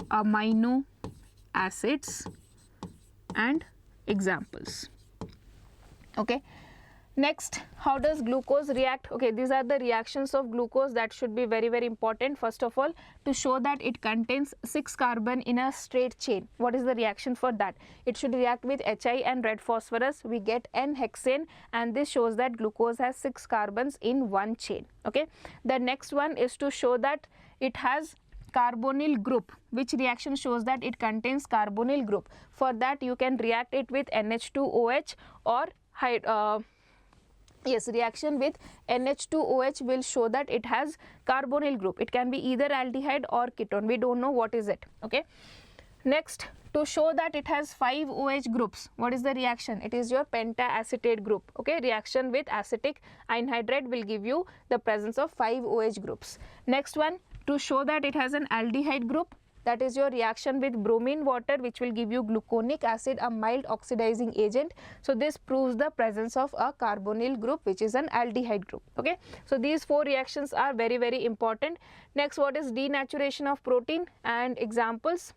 S1: amino acids and examples. Okay. Next, how does glucose react? Okay, these are the reactions of glucose that should be very important. First of all, to show that it contains 6 carbon in a straight chain. What is the reaction for that? It should react with Hi and red phosphorus. We get N-hexane and this shows that glucose has 6 carbons in one chain. Okay. The next one is to show that it has carbonyl group. Which reaction shows that it contains carbonyl group? For that you can react it with NH2OH or reaction with NH2OH will show that it has carbonyl group. It can be either aldehyde or ketone. We don't know what is it. Okay. Next, to show that it has 5 OH groups, what is the reaction? It is your pentaacetate group. Okay. Reaction with acetic anhydride will give you the presence of 5 OH groups. Next one, to show that it has an aldehyde group, that is your reaction with bromine water, which will give you gluconic acid, a mild oxidizing agent. So this proves the presence of a carbonyl group, which is an aldehyde group. Okay. So these 4 reactions are very important. Next, what is denaturation of protein and examples?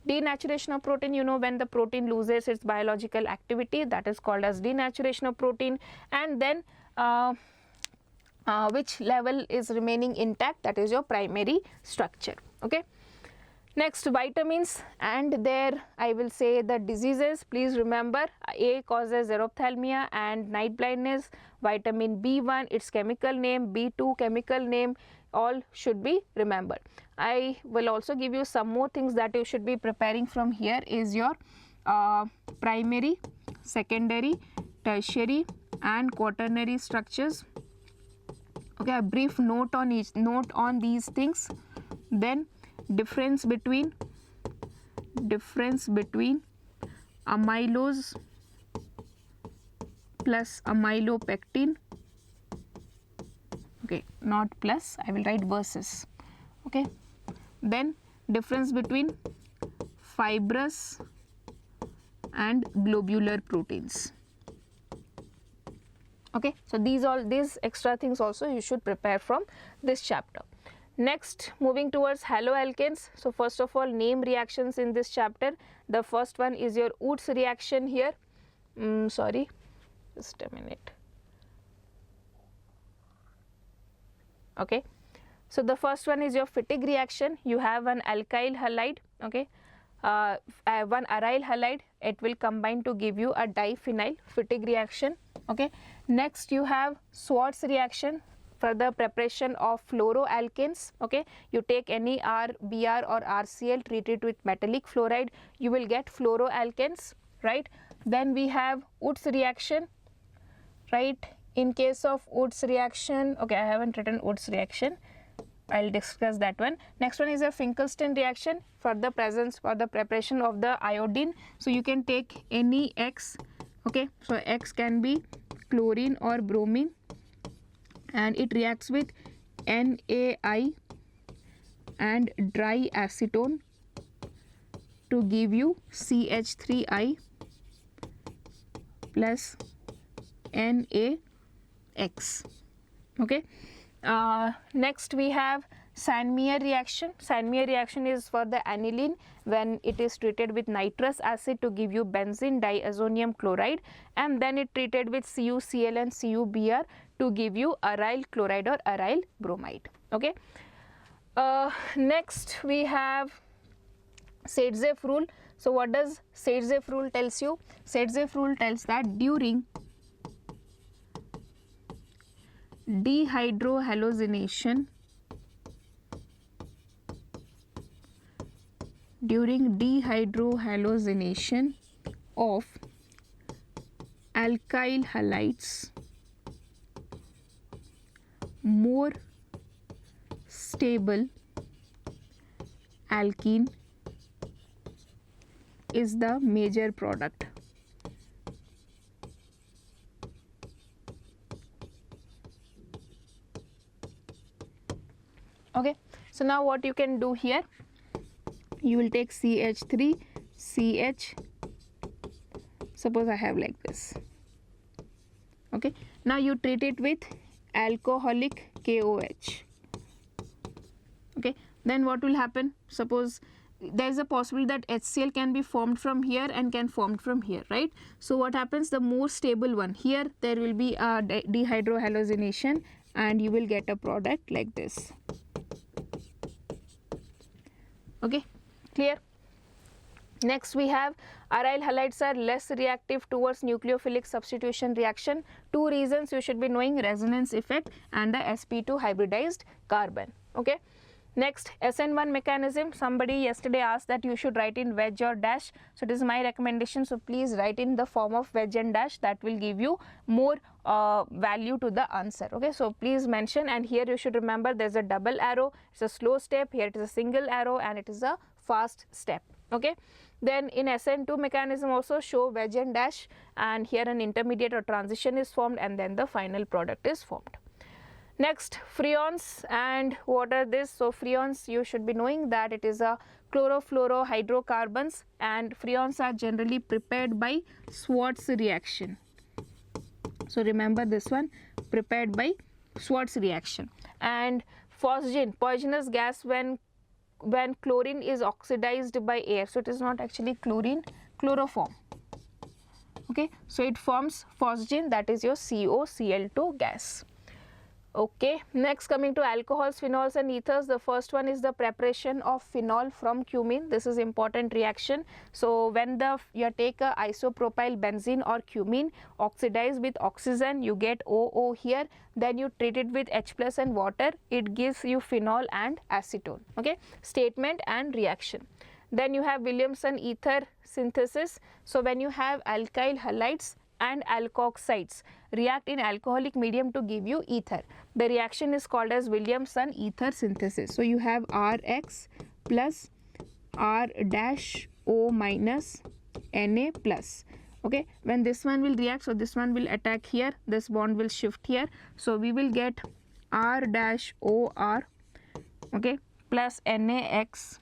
S1: Denaturation of protein, you know, when the protein loses its biological activity, that is called as denaturation of protein. And then which level is remaining intact, that is your primary structure. Okay. Next, vitamins and their, I will say, the diseases. Please remember, A causes xerophthalmia and night blindness. Vitamin B1, its chemical name, B2 chemical name, all should be remembered. I will also give you some more things that you should be preparing from here is your primary, secondary, tertiary and quaternary structures. Okay, a brief note on these things. Then difference between amylose plus amylopectin. Okay, not plus, I will write versus. Okay, then difference between fibrous and globular proteins. Okay, so these extra things also you should prepare from this chapter. Next, moving towards haloalkanes. So first of all, name reactions in this chapter. The first one is your Woods reaction here. Sorry, just a minute. Okay, so the first one is your Fittig reaction. You have an alkyl halide, okay, one aryl halide. It will combine to give you a diphenyl Fittig reaction. Okay, next you have Swartz reaction for the preparation of fluoroalkanes. Okay, you take any R, Br or RCl, treat it with metallic fluoride, you will get fluoroalkanes, right? Then we have Woods reaction, right? In case of Woods reaction, okay, I haven't written Woods reaction, I'll discuss that one. Next one is a Finkelstein reaction for the preparation of the iodine. So you can take any X, okay, so X can be chlorine or bromine, and it reacts with NaI and dry acetone to give you CH3I plus NaX. Okay, next we have Sandmeyer reaction. Sandmeyer reaction is for the aniline when it is treated with nitrous acid to give you benzene diazonium chloride, and then it treated with CuCl and CuBr to give you aryl chloride or aryl bromide. Okay, next we have Seidzeff rule. So what does Seidzeff rule tells you? Seidzeff rule tells that during dehydrohallucination of alkyl halides, more stable alkene is the major product. Okay, so now what you can do here, you will take CH3, CH, suppose I have like this. Okay, now you treat it with alcoholic KOH. Okay, then what will happen? Suppose there is a possibility that HCl can be formed from here and can formed from here, right? So what happens? The more stable one, here there will be a dehydrohallucination and you will get a product like this. Okay, clear? Next we have aryl halides are less reactive towards nucleophilic substitution reaction. Two reasons you should be knowing: resonance effect and the sp2 hybridized carbon. Okay, next SN1 mechanism. Somebody yesterday asked that you should write in wedge or dash, so it is my recommendation, so please write in the form of wedge and dash. That will give you more value to the answer. Okay, so please mention, and here you should remember there's a double arrow, it's a slow step, here it is a single arrow and it is a fast step. Okay, then in SN2 mechanism also show wedge and dash, and here an intermediate or transition is formed and then the final product is formed. Next, freons, and what are this? So freons, you should be knowing that it is a chlorofluorohydrocarbons, and freons are generally prepared by Swartz reaction. So remember this one, prepared by Swartz reaction. And phosgene, poisonous gas when chlorine is oxidized by air. So it is not actually chlorine, chloroform. Okay, so it forms phosgene, that is your COCl2 gas. Okay, next coming to alcohols, phenols and ethers. The first one is the preparation of phenol from cumene. This is important reaction. So when you take a isopropyl benzene or cumene, oxidize with oxygen, you get OO here. Then you treat it with H plus and water, it gives you phenol and acetone. Okay, statement and reaction. Then you have Williamson ether synthesis. So when you have alkyl halides and alkoxides react in alcoholic medium to give you ether, the reaction is called as Williamson ether synthesis. So you have Rx plus R dash O minus Na plus. Okay, when this one will react, so this one will attack here, this bond will shift here, so we will get R dash OR, okay, plus NaX.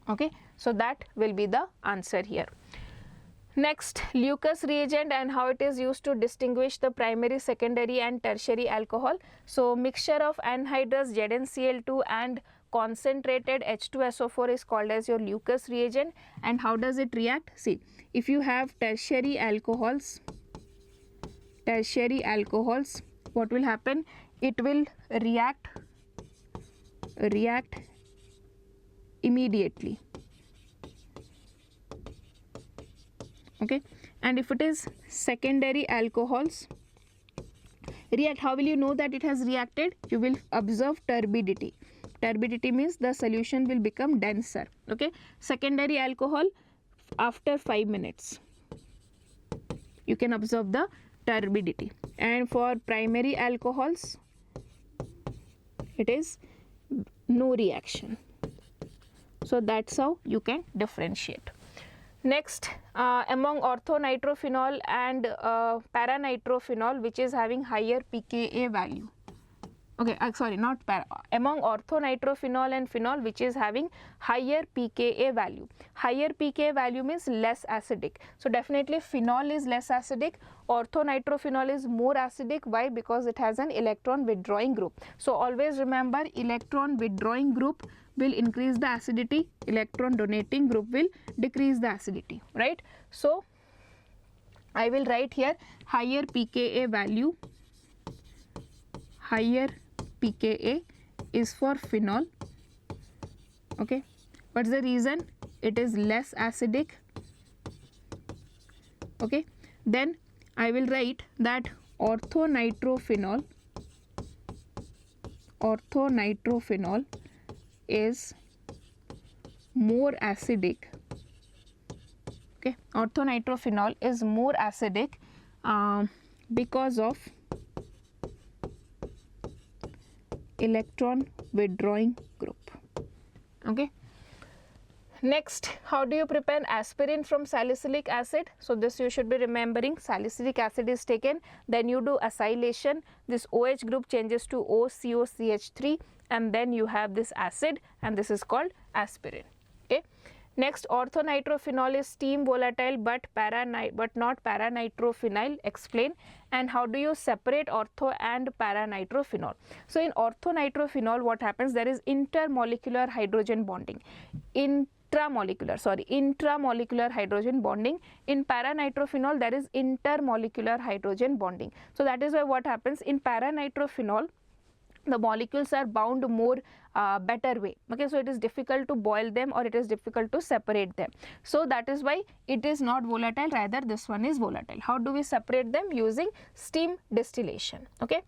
S1: Okay, so that will be the answer here. Next, Lucas reagent and how it is used to distinguish the primary, secondary and tertiary alcohol. So mixture of anhydrous ZnCl2 and concentrated H2SO4 is called as your Lucas reagent. And how does it react? See, if you have tertiary alcohols, what will happen? It will react immediately. Okay, and if it is secondary alcohols, react. How will you know that it has reacted? You will observe turbidity. Turbidity means the solution will become denser. Okay, secondary alcohol, after 5 minutes you can observe the turbidity, and for primary alcohols it is no reaction. So that's how you can differentiate. Next, among orthonitrophenol and paranitrophenol, which is having higher pKa value. Okay, sorry, not para. Among orthonitrophenol and phenol, which is having higher pKa value. Higher pKa value means less acidic. So definitely phenol is less acidic. Orthonitrophenol is more acidic. Why? Because it has an electron withdrawing group. So always remember, electron withdrawing group will increase the acidity, electron donating group will decrease the acidity, right? So I will write here higher pKa value, higher pKa is for phenol. Okay, what's the reason? It is less acidic. Okay, then I will write that orthonitrophenol is more acidic. Okay, orthonitrophenol is more acidic because of electron withdrawing group. Okay, next, how do you prepare aspirin from salicylic acid? So this you should be remembering. Salicylic acid is taken, then you do acylation, this OH group changes to OCOCH3, and then you have this acid, and this is called aspirin. Okay, next, orthonitrophenol is steam volatile but not paranitrophenyl. Explain. And how do you separate ortho and paranitrophenol? So in orthonitrophenol, what happens? There is intermolecular hydrogen bonding. Intramolecular hydrogen bonding. In paranitrophenol, there is intermolecular hydrogen bonding. So that is why what happens in paranitrophenol, the molecules are bound more better way. Okay, so it is difficult to boil them or it is difficult to separate them. So that is why it is not volatile, rather this one is volatile. How do we separate them? Using steam distillation. Okay,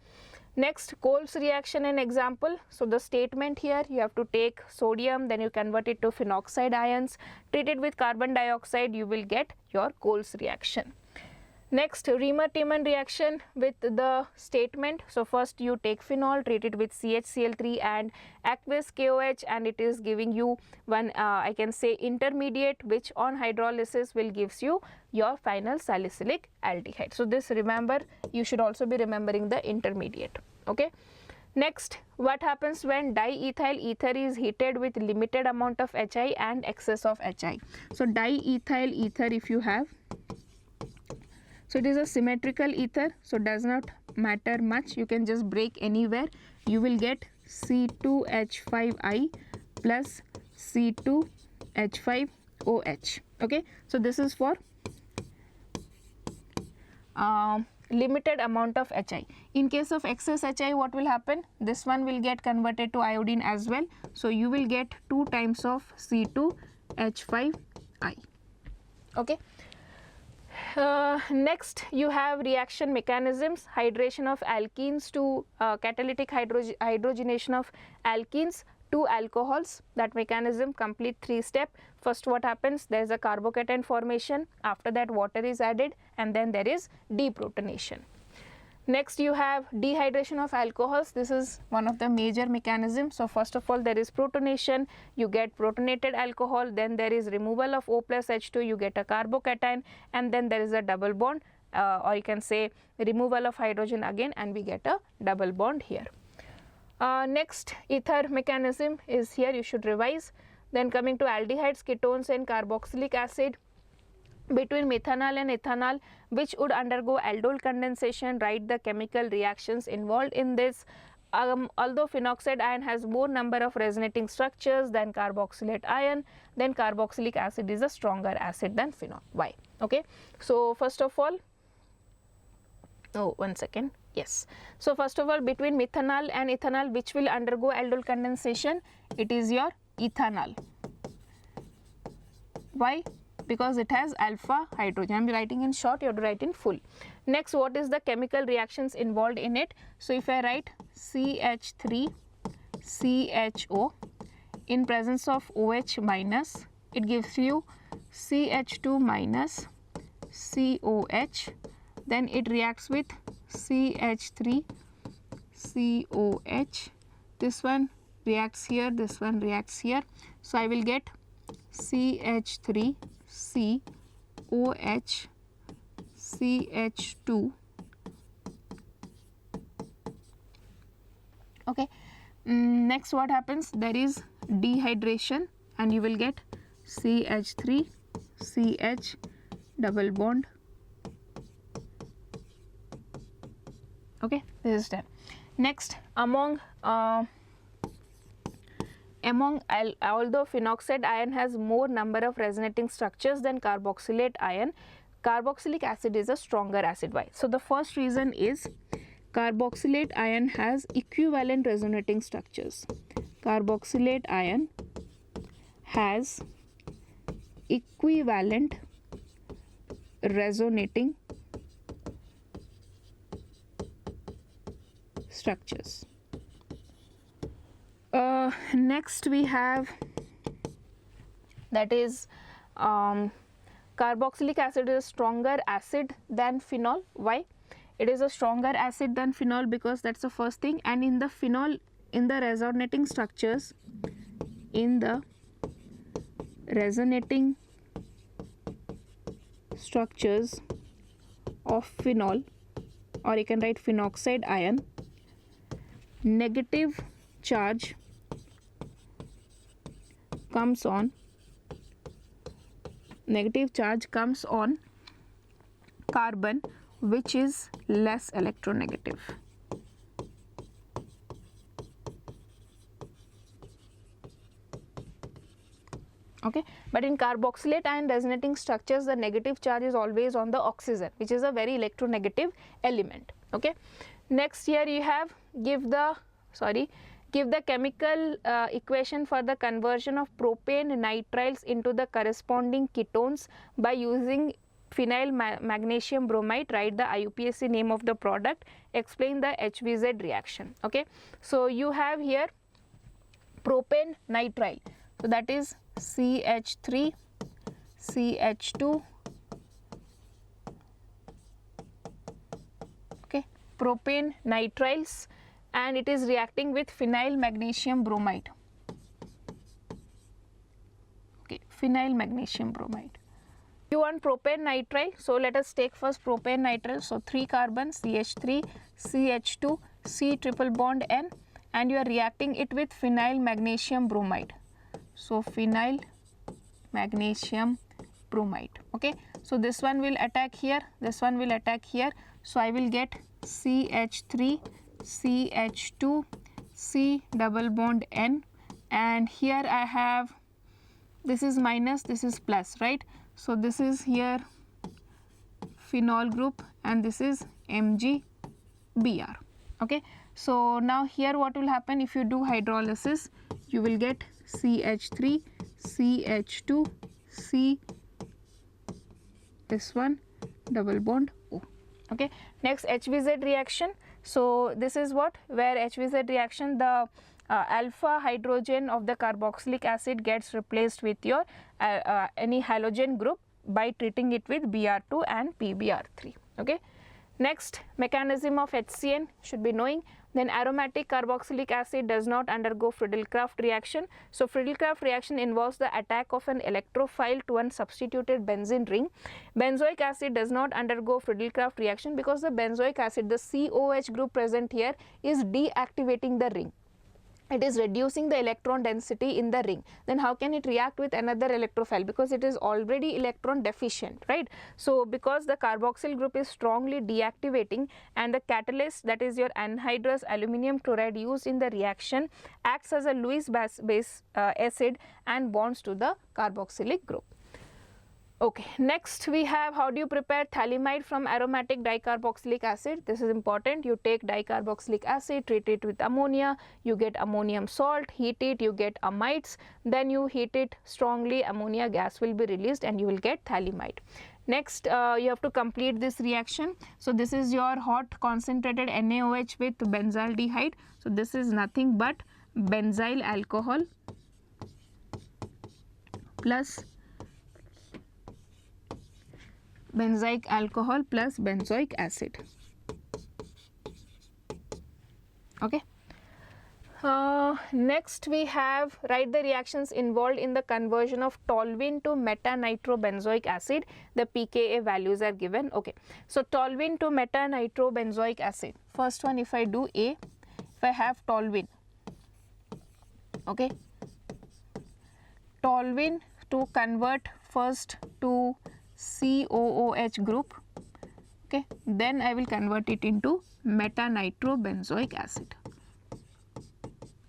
S1: next, Coles reaction and example. So the statement here, you have to take sodium, then you convert it to phenoxide ions, treat it with carbon dioxide, you will get your Coles reaction. Next, Riemer-Tiemann reaction with the statement. So first you take phenol, treat it with CHCl3 and aqueous KOH, and it is giving you one I can say intermediate, which on hydrolysis will gives you your final salicylic aldehyde. So this, remember, you should also be remembering the intermediate. Okay, next, what happens when diethyl ether is heated with limited amount of HI and excess of HI? So diethyl ether, if you have, so it is a symmetrical ether, so does not matter much, you can just break anywhere. You will get C2H5I plus C2H5OH. Okay, so this is for limited amount of HI. In case of excess HI, what will happen? This one will get converted to iodine as well. So you will get 2 times of C2H5I. Okay. Next you have reaction mechanisms, hydration of alkenes to catalytic hydrogenation of alkenes to alcohols. That mechanism complete 3 step. First what happens? There is a carbocation formation, after that water is added, and then there is deprotonation. Next you have dehydration of alcohols. This is one of the major mechanisms. So first of all there is protonation, you get protonated alcohol, then there is removal of O plus H2, you get a carbocation, and then there is a double bond, or you can say removal of hydrogen again, and we get a double bond here. Next ether mechanism is here, you should revise. Then coming to aldehydes, ketones and carboxylic acid. Between methanol and ethanol, which would undergo aldol condensation, write the chemical reactions involved in this. Although phenoxide ion has more number of resonating structures than carboxylate ion, then carboxylic acid is a stronger acid than phenol. Why? Okay. So first of all, yes. So first of all, between methanol and ethanol, which will undergo aldol condensation, it is your ethanol. Why? Because it has alpha hydrogen. I am writing in short, you have to write in full. Next, what is the chemical reactions involved in it? So if I write CH3CHO in presence of OH minus, it gives you CH2 minus COH, then it reacts with CH3COH. This one reacts here, this one reacts here. So I will get CH3 COH CH2. Okay. Next what happens? There is dehydration and you will get CH3 CH double bond. Okay, this is done. Next, although phenoxide ion has more number of resonating structures than carboxylate ion, carboxylic acid is a stronger acid. Why? So the first reason is carboxylate ion has equivalent resonating structures. Carboxylate ion has equivalent resonating structures. Next we have, that is carboxylic acid is a stronger acid than phenol. Why? It is a stronger acid than phenol because that's the first thing, and in the phenol, in the resonating structures, of phenol, or you can write phenoxide ion, negative charge comes on carbon, which is less electronegative. Okay, but in carboxylate ion resonating structures, the negative charge is always on the oxygen, which is a very electronegative element. Okay. Next, here you have give the chemical equation for the conversion of propane nitriles into the corresponding ketones by using phenyl magnesium bromide. Write the IUPAC name of the product, explain the HVZ reaction. Okay. So you have here propane nitrile, so that is CH3 CH2. Okay, propane nitriles, and it is reacting with phenyl magnesium bromide. Okay, phenyl magnesium bromide. You want propane nitrile, so let us take first propane nitrile. So 3 carbon CH3 CH2 C triple bond N, and you are reacting it with phenyl magnesium bromide. So phenyl magnesium bromide. Okay, so this one will attack here, this one will attack here. So I will get CH3 CH2 C double bond N, and here I have, this is minus, this is plus, right? So this is here phenol group and this is MgBr. Okay, so now here what will happen if you do hydrolysis, you will get CH3, CH2, C, this one, double bond O. Okay, next HVZ reaction. So this is what, where HVZ reaction, the alpha hydrogen of the carboxylic acid gets replaced with your any halogen group by treating it with Br2 and PBr3. Okay, next mechanism of HCN should be knowing. Then aromatic carboxylic acid does not undergo Friedel-Crafts reaction. So Friedel-Crafts reaction involves the attack of an electrophile to an substituted benzene ring. Benzoic acid does not undergo Friedel-Crafts reaction because the benzoic acid, the COH group present here, is deactivating the ring. It is reducing the electron density in the ring. Then how can it react with another electrophile? Because it is already electron deficient, right? So because the carboxyl group is strongly deactivating, and the catalyst, that is your anhydrous aluminum chloride used in the reaction, acts as a Lewis base acid and bonds to the carboxylic group. Okay, next we have how do you prepare phthalimide from aromatic dicarboxylic acid. This is important. You take dicarboxylic acid, treat it with ammonia, you get ammonium salt, heat it, you get amides, then you heat it strongly, ammonia gas will be released and you will get phthalimide. Next you have to complete this reaction. So this is your hot concentrated NaOH with benzaldehyde. So this is nothing but benzyl alcohol plus benzoic alcohol plus benzoic acid. Okay. Next we have write the reactions involved in the conversion of toluene to meta-nitrobenzoic acid. The pKa values are given. Okay, so toluene to meta-nitrobenzoic acid. First one, if I do A, if I have toluene, okay, toluene to convert first to COOH group, okay, then I will convert it into meta-nitrobenzoic acid.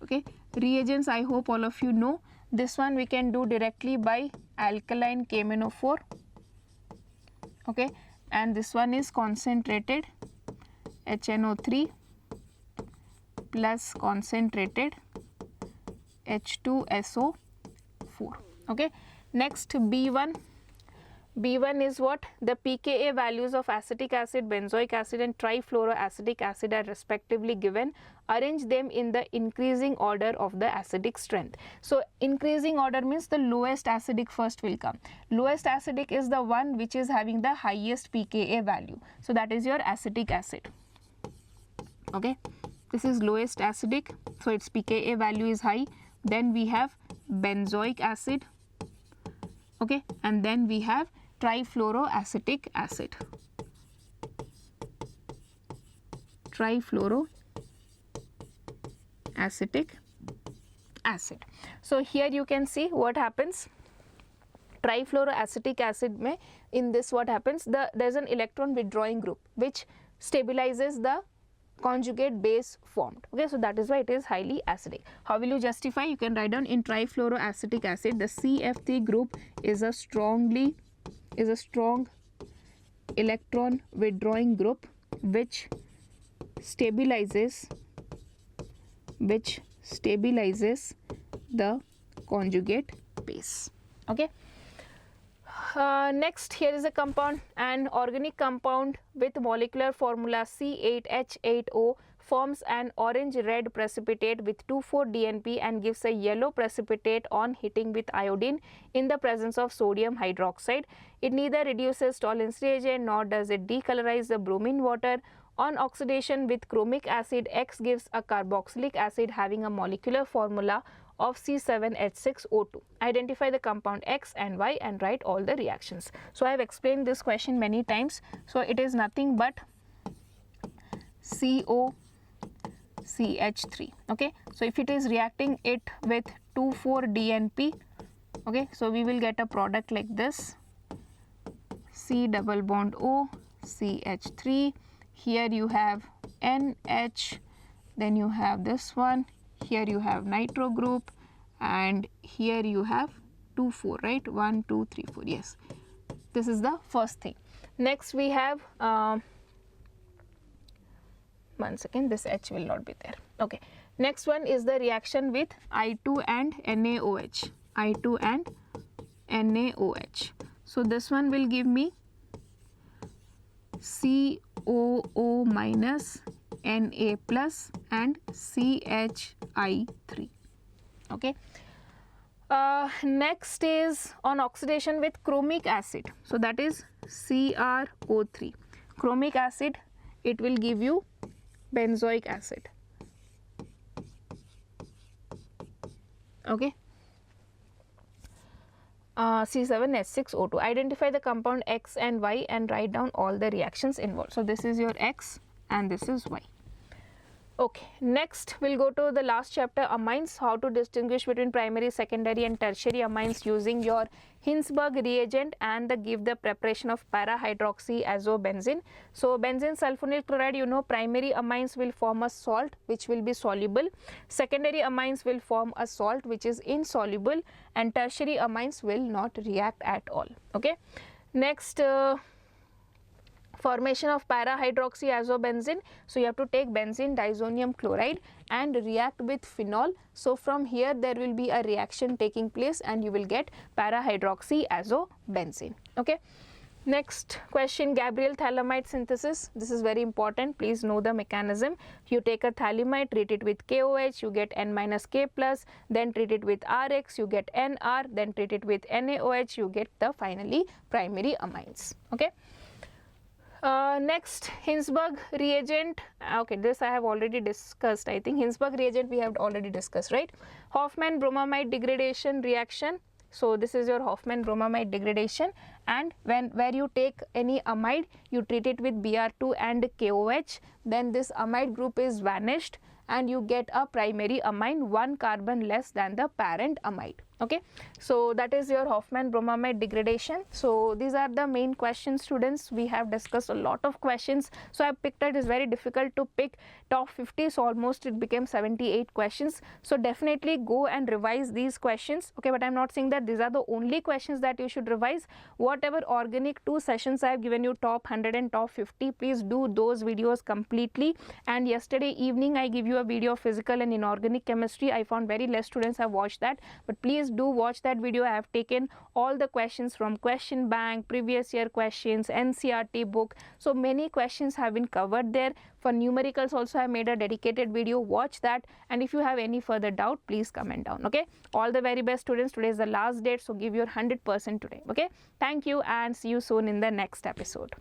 S1: Okay, reagents I hope all of you know. This one we can do directly by alkaline KMnO4, okay, and this one is concentrated HNO3 plus concentrated H2SO4. Okay, next B1. B1 is what? The pKa values of acetic acid, benzoic acid and trifluoroacetic acid are respectively given. Arrange them in the increasing order of the acidic strength. So increasing order means the lowest acidic first will come. Lowest acidic is the one which is having the highest pKa value. So that is your acetic acid. Okay, this is lowest acidic, so its pKa value is high. Then we have benzoic acid, okay, and then we have trifluoroacetic acid. Trifluoroacetic acid. So here you can see what happens. Trifluoroacetic acid mein, in this what happens, there is an electron withdrawing group which stabilizes the conjugate base formed. Okay, so that is why it is highly acidic. How will you justify? You can write down in trifluoroacetic acid the CF3 group is a strong electron withdrawing group which stabilizes the conjugate base. Okay. Next, here is a compound, an organic compound with molecular formula C8H8O forms an orange-red precipitate with 2,4-DNP and gives a yellow precipitate on heating with iodine in the presence of sodium hydroxide. It neither reduces Tollens reagent nor does it decolorize the bromine water. On oxidation with chromic acid, X gives a carboxylic acid having a molecular formula of C7H6O2. Identify the compound X and Y and write all the reactions. So I have explained this question many times. So it is nothing but COCH3. Okay, so if it is reacting it with 2,4-DNP, okay, so we will get a product like this, C double bond O, CH3. Here you have NH, then you have this one. Here you have nitro group and here you have 2, 4, right? 1, 2, 3, 4. Yes, this is the first thing. Next we have 1 second, this H will not be there. Okay, next one is the reaction with I2 and NaOH. I2 and NaOH. So this one will give me COO minus Na plus and CHI3. Okay. Next is on oxidation with chromic acid. So that is CrO3. Chromic acid, it will give you benzoic acid. Okay. C7H6O2. Identify the compound X and Y and write down all the reactions involved. So this is your X and this is Y. Okay, next we'll go to the last chapter, amines, how to distinguish between primary, secondary and tertiary amines using your Hinsberg reagent and give the preparation of para-hydroxyazobenzene. So benzene sulfonyl chloride, you know, primary amines will form a salt which will be soluble, secondary amines will form a salt which is insoluble, and tertiary amines will not react at all. Okay, next formation of para-hydroxyazobenzene. So you have to take benzene diazonium chloride and react with phenol. So from here there will be a reaction taking place and you will get para-hydroxyazobenzene. Okay. Next question, Gabriel phthalimide synthesis. This is very important. Please know the mechanism. You take a phthalimide, treat it with KOH, you get N minus K plus, then treat it with RX, you get NR, then treat it with NaOH, you get the finally primary amines. Okay. Next, Hinsberg reagent. Okay, this I have already discussed. I think Hinsberg reagent we have already discussed, right? Hoffman bromamide degradation reaction. So this is your Hoffman bromamide degradation, and where you take any amide, you treat it with Br2 and KOH, then this amide group is vanished and you get a primary amine, 1 carbon less than the parent amide. Okay, so that is your Hoffman bromamide degradation. So these are the main questions, students. We have discussed a lot of questions, so I picked it. Is very difficult to pick top 50, so almost it became 78 questions. So definitely go and revise these questions. Okay, but I'm not saying that these are the only questions that you should revise. Whatever organic 2 sessions I have given you, top 100 and top 50, please do those videos completely. And yesterday evening I give you a video of physical and inorganic chemistry. I found very less students have watched that, but please do watch that video. I have taken all the questions from question bank, previous year questions, NCERT book. So many questions have been covered there. For numericals also I made a dedicated video. Watch that, and if you have any further doubt, please comment down. Okay, all the very best, students. Today is the last date, so give your 100% today. Okay, thank you and see you soon in the next episode.